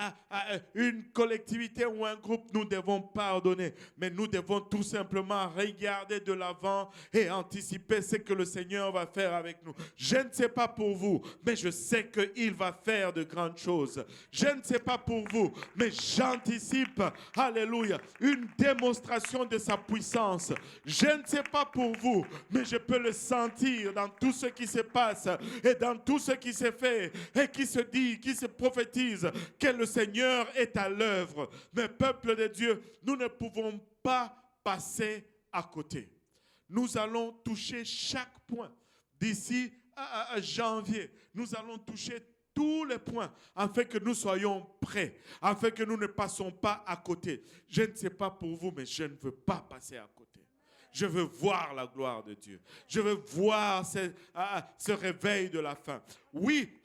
une collectivité ou un groupe, nous devons pardonner. Mais nous devons tout simplement regarder de l'avant et anticiper ce que le Seigneur va faire avec nous. Je ne sais pas pour vous, mais je sais qu'il va faire de grandes choses. Je ne sais pas pour vous, mais j'anticipe, alléluia, une démonstration de sa puissance. Je ne sais pas pour vous, mais je peux le sentir dans tout ce qui se passe et dans tout ce qui se fait et qui se dit, qui se prophétise que le Seigneur est à l'œuvre. Mais peuple de Dieu, nous ne pouvons pas passer à côté. Nous allons toucher chaque point. D'ici à janvier, nous allons toucher tous les points afin que nous soyons prêts, afin que nous ne passons pas à côté. Je ne sais pas pour vous, mais je ne veux pas passer à côté. Je veux voir la gloire de Dieu. Je veux voir ce réveil de la fin. Oui,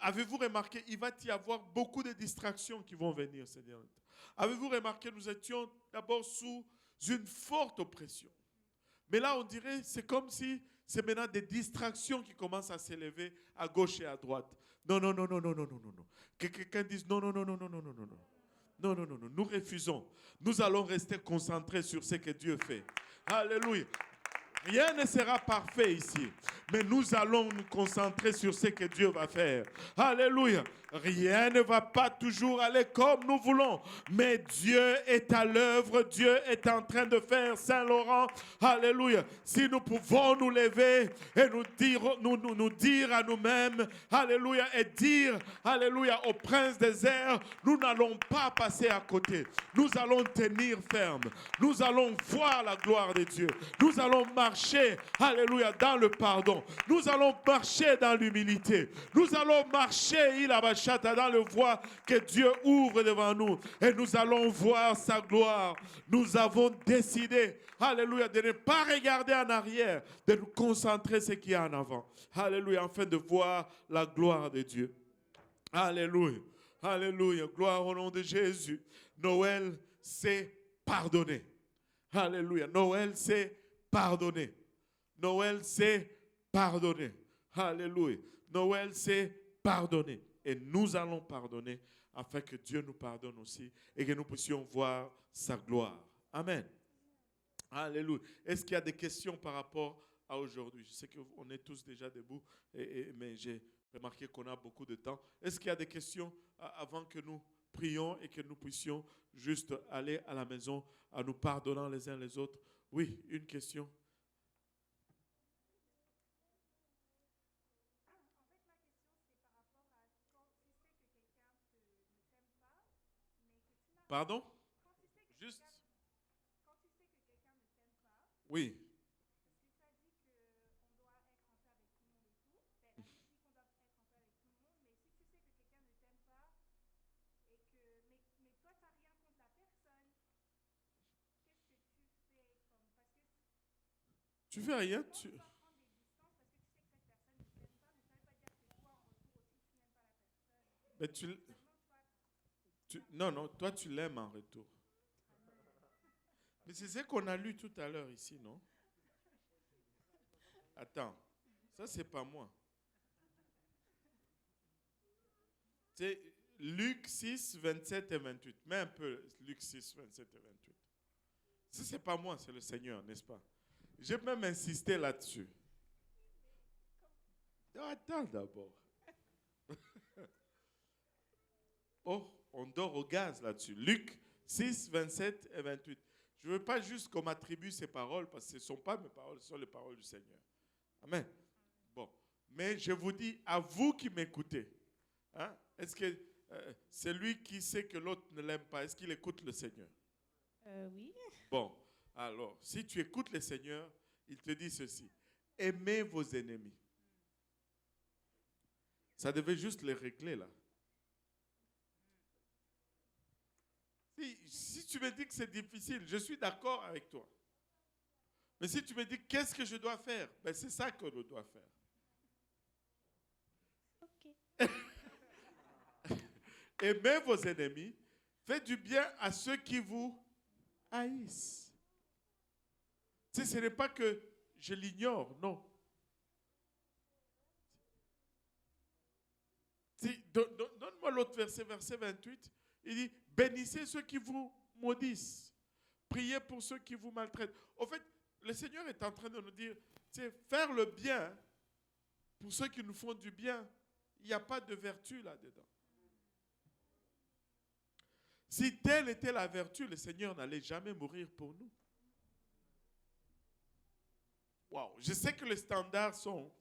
avez-vous remarqué, il va y avoir beaucoup de distractions qui vont venir ces derniers temps. Avez-vous remarqué, nous étions d'abord sous une forte oppression. Mais là, on dirait, c'est comme si c'est maintenant des distractions qui commencent à s'élever à gauche et à droite. Non, non, non, non, non, non, non, non, non. Que quelqu'un dise non, non, non, non, non, non, non, non, non. Non, non, non, non. Nous refusons. Nous allons rester concentrés sur ce que Dieu fait. Alléluia. Rien ne sera parfait ici, mais nous allons nous concentrer sur ce que Dieu va faire. Alléluia. Rien ne va pas toujours aller comme nous voulons, mais Dieu est à l'œuvre, Dieu est en train de faire Saint-Laurent. Alléluia. Si nous pouvons nous lever et nous dire à nous-mêmes, alléluia, et dire, alléluia, au prince des airs, nous n'allons pas passer à côté. Nous allons tenir ferme. Nous allons voir la gloire de Dieu. Nous allons marcher, alléluia, dans le pardon. Nous allons marcher dans l'humilité. Nous allons marcher, dans le voie que Dieu ouvre devant nous. Et nous allons voir sa gloire. Nous avons décidé, alléluia, de ne pas regarder en arrière, de nous concentrer sur ce qui est en avant. Alléluia, afin de voir la gloire de Dieu. Alléluia, alléluia, gloire au nom de Jésus. Noël, c'est pardonner. Alléluia, Noël, c'est pardonner. Noël, c'est pardonner. Alléluia. Noël, c'est pardonner. Et nous allons pardonner afin que Dieu nous pardonne aussi et que nous puissions voir sa gloire. Amen. Alléluia. Est-ce qu'il y a des questions par rapport à aujourd'hui? Je sais qu'on est tous déjà debout, mais j'ai remarqué qu'on a beaucoup de temps. Est-ce qu'il y a des questions avant que nous prions et que nous puissions juste aller à la maison en nous pardonnant les uns les autres? Oui, une question. Pardon? Juste. Oui. Tu fais rien, mais non, non, toi tu l'aimes en retour. Mais c'est ce qu'on a lu tout à l'heure ici, non? Attends, ça c'est pas moi. C'est Luc 6, 27 et 28. Mets un peu Luc 6, 27 et 28. Ça c'est pas moi, c'est le Seigneur, n'est-ce pas? J'ai même insisté là-dessus. Attends d'abord. Oh, on dort au gaz là-dessus. Luc 6, 27 et 28. Je ne veux pas juste qu'on m'attribue ces paroles parce que ce ne sont pas mes paroles, ce sont les paroles du Seigneur. Amen. Bon. Mais je vous dis, à vous qui m'écoutez, hein, est-ce que c'est lui qui sait que l'autre ne l'aime pas, est-ce qu'il écoute le Seigneur? Oui. Bon, alors, si tu écoutes le Seigneur, il te dit ceci. Aimez vos ennemis. Ça devait juste les régler là. Si tu me dis que c'est difficile, je suis d'accord avec toi. Mais si tu me dis qu'est-ce que je dois faire, ben c'est ça que je dois faire. Ok. Aimez vos ennemis, faites du bien à ceux qui vous haïssent. Tu sais, ce n'est pas que je l'ignore, non. Tu sais, ce n'est pas que je l'ignore, non. Donne-moi l'autre verset, verset 28. Il dit, bénissez ceux qui vous maudissent. Priez pour ceux qui vous maltraitent. En fait, le Seigneur est en train de nous dire, faire le bien pour ceux qui nous font du bien. Il n'y a pas de vertu là-dedans. Si telle était la vertu, le Seigneur n'allait jamais mourir pour nous. Waouh, je sais que les standards sont...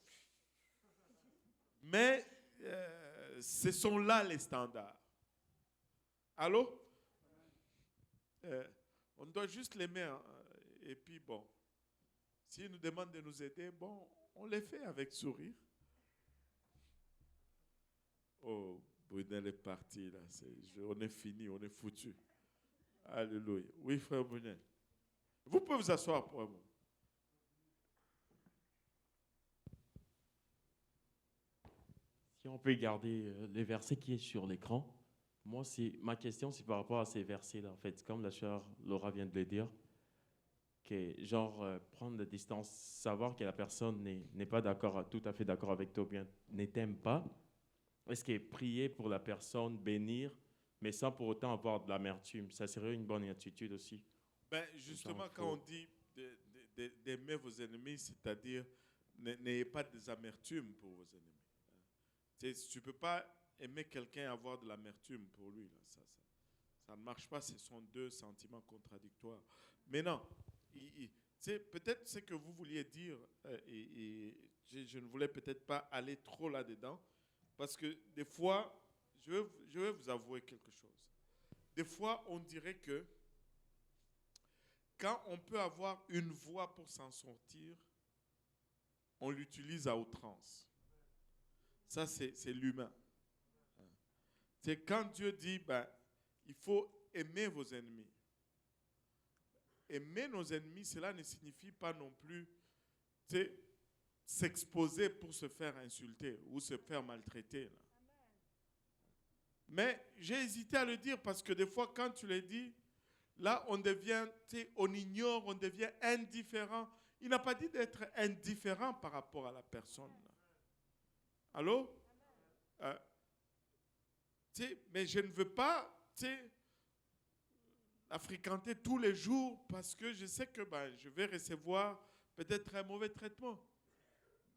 Mais ce sont là les standards. Allô? On doit juste l'aimer. Hein, et puis bon, s'ils nous demandent de nous aider, bon, on les fait avec sourire. Oh, Brunel est parti là. On est fini, on est foutu. Alléluia. Oui, frère Brunel. Vous pouvez vous asseoir pour un moment. Si on peut garder les versets qui est sur l'écran. Moi, ma question, c'est par rapport à ces versets-là. En fait, comme la sœur Laura vient de le dire, que genre prendre la distance, savoir que la personne n'est pas d'accord, tout à fait d'accord avec toi, ou bien ne t'aime pas. Est-ce que prier pour la personne, bénir, mais sans pour autant avoir de l'amertume, ça serait une bonne attitude aussi? Ben, justement, quand on dit d'aimer vos ennemis, c'est-à-dire n'ayez pas des amertumes pour vos ennemis. Tu ne peux pas aimer quelqu'un et avoir de l'amertume pour lui. Là. Ça ne marche pas, ce sont deux sentiments contradictoires. Mais non, peut-être ce que vous vouliez dire, je ne voulais peut-être pas aller trop là-dedans, parce que des fois, je vais vous avouer quelque chose. Des fois, on dirait que quand on peut avoir une voie pour s'en sortir, on l'utilise à outrance. Ça, c'est l'humain. C'est quand Dieu dit, il faut aimer vos ennemis. Aimer nos ennemis, cela ne signifie pas non plus s'exposer pour se faire insulter ou se faire maltraiter. Là. Mais j'ai hésité à le dire parce que des fois, quand tu le dis, là, on ignore, on devient indifférent. Il n'a pas dit d'être indifférent par rapport à la personne. Là. Allô? Mais je ne veux pas la fréquenter tous les jours parce que je sais que je vais recevoir peut-être un mauvais traitement.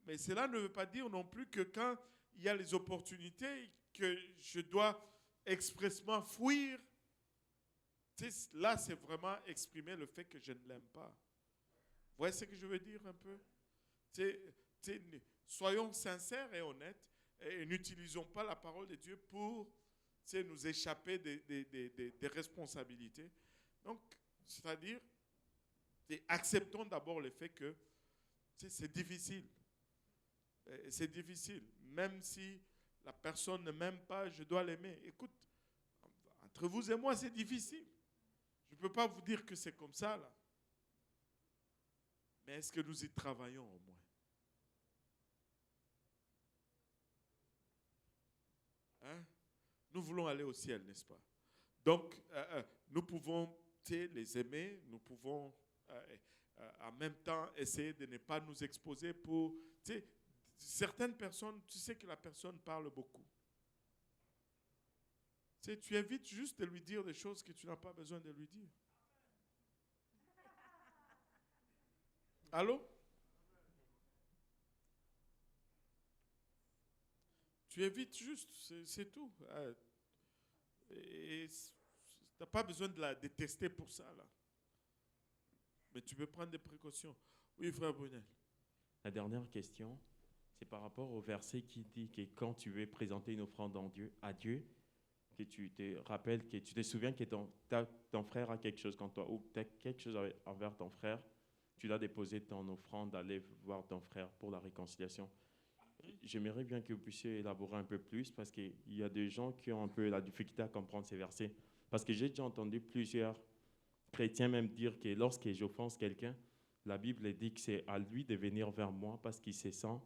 Mais cela ne veut pas dire non plus que quand il y a les opportunités que je dois expressément fuir, là c'est vraiment exprimer le fait que je ne l'aime pas. Vous voyez ce que je veux dire un peu? Soyons sincères et honnêtes et n'utilisons pas la parole de Dieu pour nous échapper des responsabilités. Donc, c'est-à-dire, acceptons d'abord le fait que c'est difficile. C'est difficile. Même si la personne ne m'aime pas, je dois l'aimer. Écoute, entre vous et moi, c'est difficile. Je ne peux pas vous dire que c'est comme ça, là. Mais est-ce que nous y travaillons au moins? Hein? Nous voulons aller au ciel, n'est-ce pas? Donc, nous pouvons les aimer, nous pouvons en même temps essayer de ne pas nous exposer pour... Certaines personnes, tu sais que la personne parle beaucoup. Tu évites juste de lui dire des choses que tu n'as pas besoin de lui dire. Allô? Tu évites juste, c'est tout. Et tu n'as pas besoin de la détester pour ça, là. Mais tu peux prendre des précautions. Oui, frère Brunel. La dernière question, c'est par rapport au verset qui dit que quand tu veux présenter une offrande à Dieu, que tu te rappelles, que tu te souviens que ton frère a quelque chose contre toi, ou tu as quelque chose envers ton frère, tu dois déposer ton offrande, aller voir ton frère pour la réconciliation. J'aimerais bien que vous puissiez élaborer un peu plus parce qu'il y a des gens qui ont un peu la difficulté à comprendre ces versets. Parce que j'ai déjà entendu plusieurs chrétiens même dire que lorsque j'offense quelqu'un, la Bible dit que c'est à lui de venir vers moi parce qu'il se sent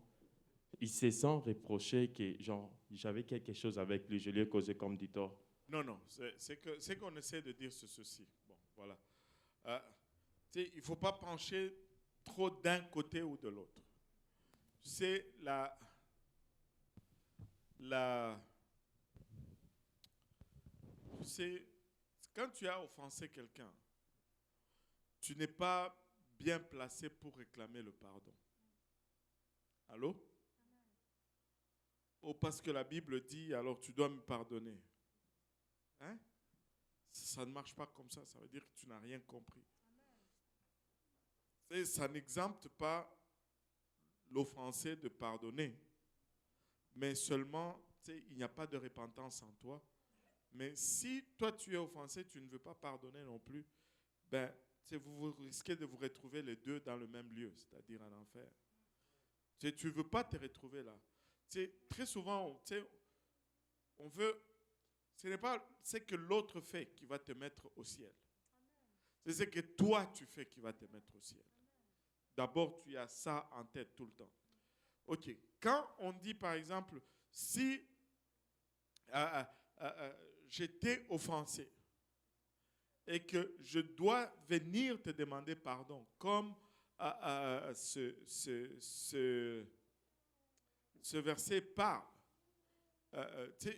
reproché que genre, j'avais quelque chose avec lui, je lui ai causé comme du tort. Non, c'est qu'on essaie de dire ceci. Bon, voilà. Il ne faut pas pencher trop d'un côté ou de l'autre. C'est c'est quand tu as offensé quelqu'un, tu n'es pas bien placé pour réclamer le pardon. Allô? Ou parce que la Bible dit, alors tu dois me pardonner. Hein? Ça ne marche pas comme ça veut dire que tu n'as rien compris. Et ça n'exempte pas l'offensé de pardonner, mais seulement, il n'y a pas de repentance en toi. Mais si toi tu es offensé, tu ne veux pas pardonner non plus, ben, vous risquez de vous retrouver les deux dans le même lieu, c'est-à-dire en enfer. Tu ne veux pas te retrouver là. Très souvent, on veut, ce n'est pas ce que l'autre fait qui va te mettre au ciel. C'est ce que toi tu fais qui va te mettre au ciel. D'abord, tu as ça en tête tout le temps. Ok. Quand on dit, par exemple, si j'étais offensé et que je dois venir te demander pardon, comme ce verset parle,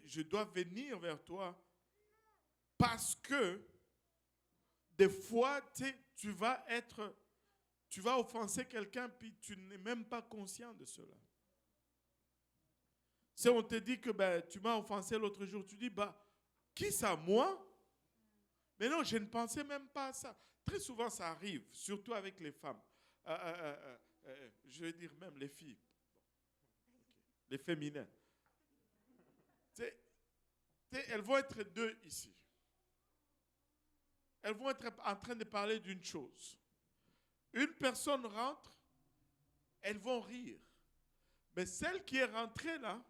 je dois venir vers toi parce que des fois, tu vas offenser quelqu'un puis tu n'es même pas conscient de cela. Si on te dit que tu m'as offensé l'autre jour, tu dis, qui ça, moi? Mais non, je ne pensais même pas à ça. Très souvent, ça arrive, surtout avec les femmes. Je vais dire même les filles. Les féminins. Elles vont être deux ici. Elles vont être en train de parler d'une chose. Une personne rentre, elles vont rire. Mais celle qui est rentrée là,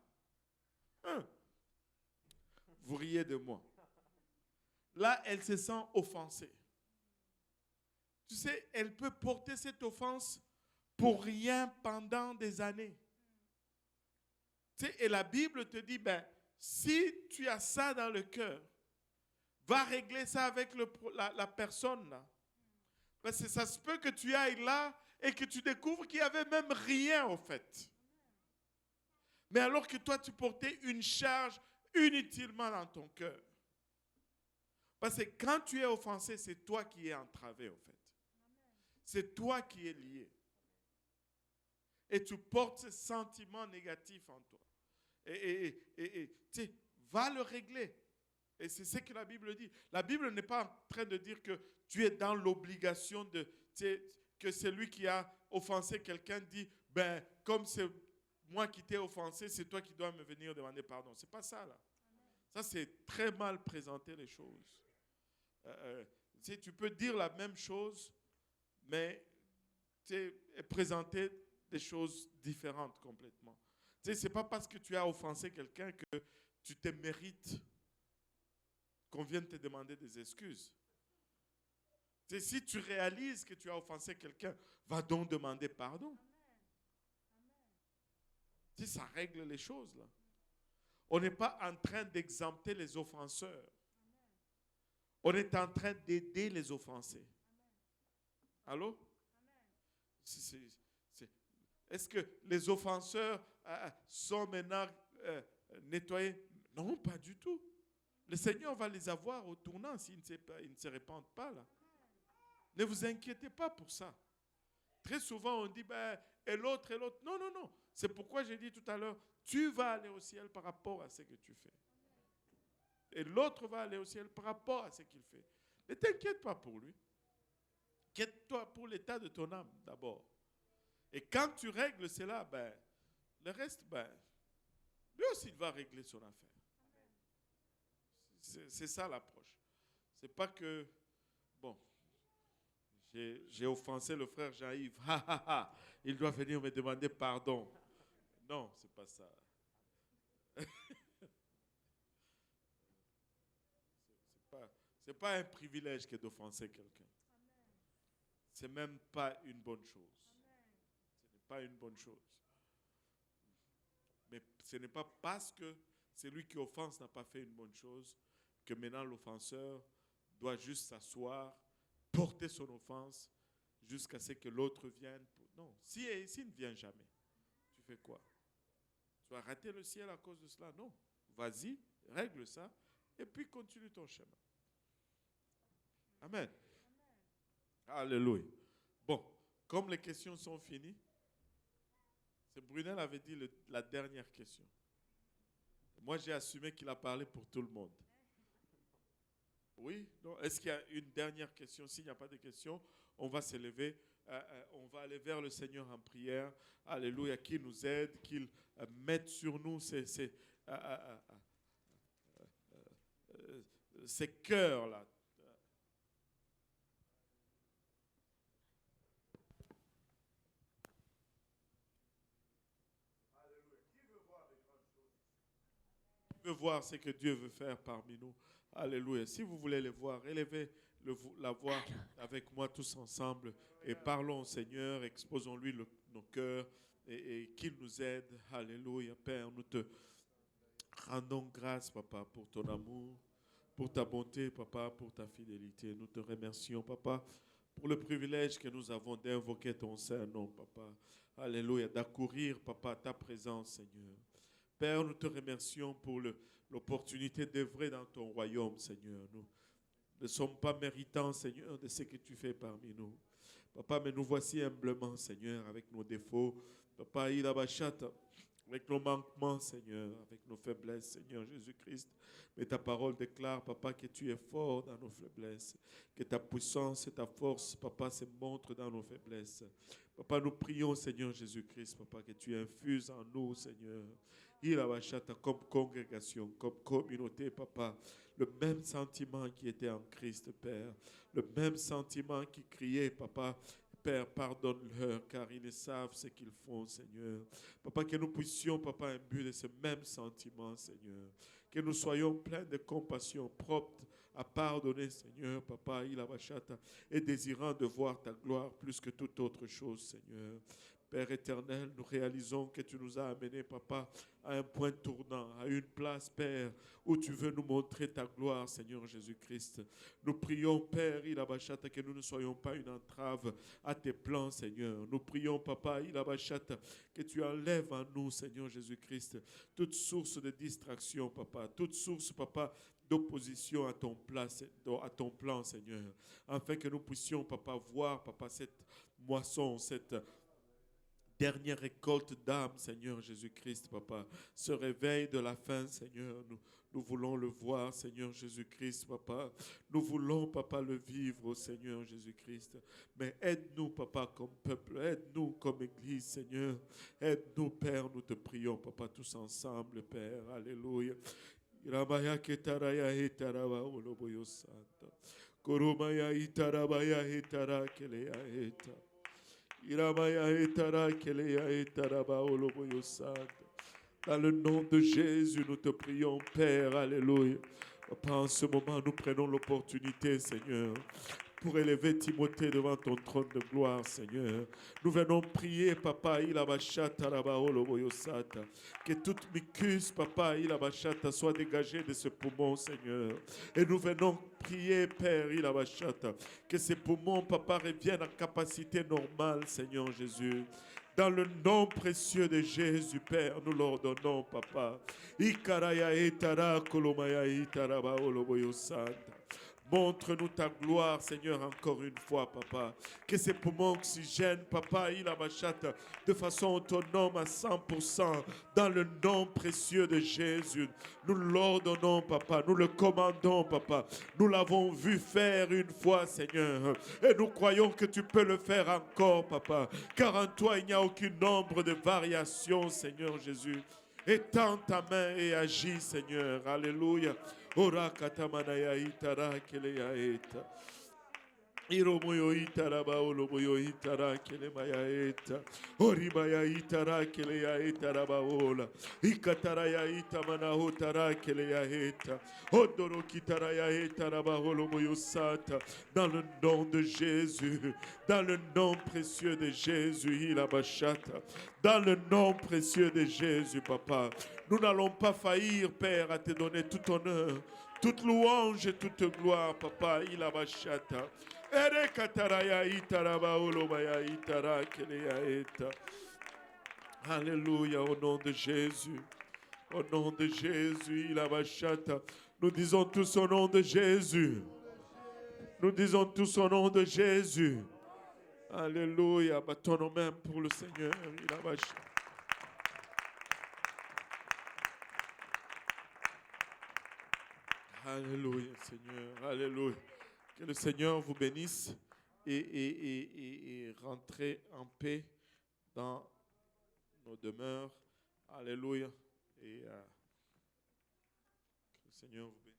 vous riez de moi. Là, elle se sent offensée. Tu sais, elle peut porter cette offense pour rien pendant des années. Tu sais, et la Bible te dit, si tu as ça dans le cœur, va régler ça avec la personne là. Parce que ça se peut que tu ailles là et que tu découvres qu'il n'y avait même rien au fait. Mais alors que toi, tu portais une charge inutilement dans ton cœur. Parce que quand tu es offensé, c'est toi qui es entravé au fait. C'est toi qui es lié. Et tu portes ce sentiment négatif en toi. Et tu sais, va le régler. Et c'est ce que la Bible dit. La Bible n'est pas en train de dire que tu es dans l'obligation de, que celui qui a offensé quelqu'un dit, comme c'est moi qui t'ai offensé, c'est toi qui dois me venir demander pardon. C'est pas ça là. Ça c'est très mal présenter les choses. Tu peux dire la même chose, mais présenter des choses différentes complètement. C'est pas parce que tu as offensé quelqu'un que tu te mérites qu'on vienne te demander des excuses. Si tu réalises que tu as offensé quelqu'un, va donc demander pardon. Ça règle les choses là. On n'est pas en train d'exempter les offenseurs. On est en train d'aider les offensés. Allô? Est-ce que les offenseurs sont maintenant nettoyés? Non, pas du tout. Le Seigneur va les avoir au tournant s'ils ne se répandent pas là. Ne vous inquiétez pas pour ça. Très souvent on dit et l'autre. Non, non, non. C'est pourquoi j'ai dit tout à l'heure, tu vas aller au ciel par rapport à ce que tu fais. Et l'autre va aller au ciel par rapport à ce qu'il fait. Ne t'inquiète pas pour lui. Inquiète-toi pour l'état de ton âme d'abord. Et quand tu règles cela, le reste, lui aussi il va régler son affaire. C'est ça l'approche. C'est pas que, j'ai offensé le frère Jean-Yves. Il doit venir me demander pardon. Non, c'est pas ça. C'est pas un privilège que d'offenser quelqu'un. C'est même pas une bonne chose. Ce n'est pas une bonne chose. Mais ce n'est pas parce que celui qui offense n'a pas fait une bonne chose que maintenant l'offenseur doit juste s'asseoir, porter son offense jusqu'à ce que l'autre vienne. Non, s'il ne vient jamais, tu fais quoi? Tu vas rater le ciel à cause de cela? Non. Vas-y, règle ça et puis continue ton chemin. Amen. Alléluia. Bon, comme les questions sont finies, c'est Brunel avait dit la dernière question. Moi, j'ai assumé qu'il a parlé pour tout le monde. Oui? Est-ce qu'il y a une dernière question? S'il n'y a pas de questions, on va s'élever. On va aller vers le Seigneur en prière. Alléluia. Qu'il nous aide, qu'il mette sur nous ces cœurs-là. Qui veut voir ce que Dieu veut faire parmi nous? Alléluia. Si vous voulez les voir, élevez la voix avec moi tous ensemble et parlons au Seigneur, exposons-lui nos cœurs et qu'il nous aide. Alléluia. Père, nous te rendons grâce, Papa, pour ton amour, pour ta bonté, Papa, pour ta fidélité. Nous te remercions, Papa, pour le privilège que nous avons d'invoquer ton Saint-Nom, Papa. Alléluia. D'accourir, Papa, à ta présence, Seigneur. Père, nous te remercions pour l'opportunité d'œuvrer dans ton royaume, Seigneur. Nous ne sommes pas méritants, Seigneur, de ce que tu fais parmi nous. Papa, mais nous voici humblement, Seigneur, avec nos défauts. Papa, avec nos manquements, Seigneur, avec nos faiblesses, Seigneur Jésus-Christ. Mais ta parole déclare, Papa, que tu es fort dans nos faiblesses, que ta puissance et ta force, Papa, se montrent dans nos faiblesses. Papa, nous prions, Seigneur Jésus-Christ, Papa, que tu infuses en nous, Seigneur, comme congrégation, comme communauté, Papa, le même sentiment qui était en Christ, Père, le même sentiment qui criait, Papa, Père, pardonne-leur, car ils ne savent ce qu'ils font, Seigneur. Papa, que nous puissions, Papa, imbuer de ce même sentiment, Seigneur. Que nous soyons pleins de compassion, propres à pardonner, Seigneur, Papa, et désirant de voir ta gloire plus que toute autre chose, Seigneur. Père éternel, nous réalisons que tu nous as amenés, Papa, à un point tournant, à une place, Père, où tu veux nous montrer ta gloire, Seigneur Jésus-Christ. Nous prions, Père, que nous ne soyons pas une entrave à tes plans, Seigneur. Nous prions, Papa, que tu enlèves en nous, Seigneur Jésus-Christ, toute source de distraction, Papa, toute source, Papa, d'opposition à ton plan, Seigneur, afin que nous puissions, Papa, voir, Papa, cette moisson, cette dernière récolte d'âme, Seigneur Jésus-Christ, Papa. Ce réveil de la fin, Seigneur, nous voulons le voir, Seigneur Jésus-Christ, Papa. Nous voulons, Papa, le vivre, Seigneur Jésus-Christ. Mais aide-nous, Papa, comme peuple. Aide-nous comme Église, Seigneur. Aide-nous, Père, nous te prions, Papa, tous ensemble, Père. Alléluia. Iramaya ketaraya hitaraba oloboyo santa. Koromaya hitarabaya hitara keleya hita. Dans le nom de Jésus, nous te prions, Père, alléluia. Papa, en ce moment, nous prenons l'opportunité, Seigneur, pour élever Timothée devant ton trône de gloire, Seigneur. Nous venons prier, Papa, que toute mucus, Papa, soit dégagée de ce poumon, Seigneur. Et nous venons prier, Père, que ces poumons, Papa, reviennent en capacité normale, Seigneur Jésus. Dans le nom précieux de Jésus, Père, nous l'ordonnons, Papa. Montre-nous ta gloire, Seigneur, encore une fois, Papa. Que ces poumons oxygènent, Papa, de façon autonome à 100%, dans le nom précieux de Jésus. Nous l'ordonnons, Papa. Nous le commandons, Papa. Nous l'avons vu faire une fois, Seigneur. Et nous croyons que tu peux le faire encore, Papa. Car en toi, il n'y a aucun nombre de variations, Seigneur Jésus. Étends ta main et agis, Seigneur. Alléluia. Ora katamanaya itara keleya eta. Iromoyo itara baolomoyo itara kelemaya eta. Oribaya itara keleya etara baola. Ikataraya itamana hotara keleya eta. Odoro kitaraya etara baolomoyo sata. Dans le nom de Jésus, dans le nom précieux de Jésus, il abachata. Dans le nom précieux de Jésus, Papa, nous n'allons pas faillir, Père, à te donner tout honneur, toute louange et toute gloire, Papa. Il abachata. Alléluia, au nom de Jésus. Au nom de Jésus, il abachata. Nous disons tous au nom de Jésus. Nous disons tous au nom de Jésus. Alléluia. Battons nos mains pour le Seigneur. Alléluia, Seigneur. Alléluia. Que le Seigneur vous bénisse et rentrez en paix dans nos demeures. Alléluia. Et que le Seigneur vous bénisse.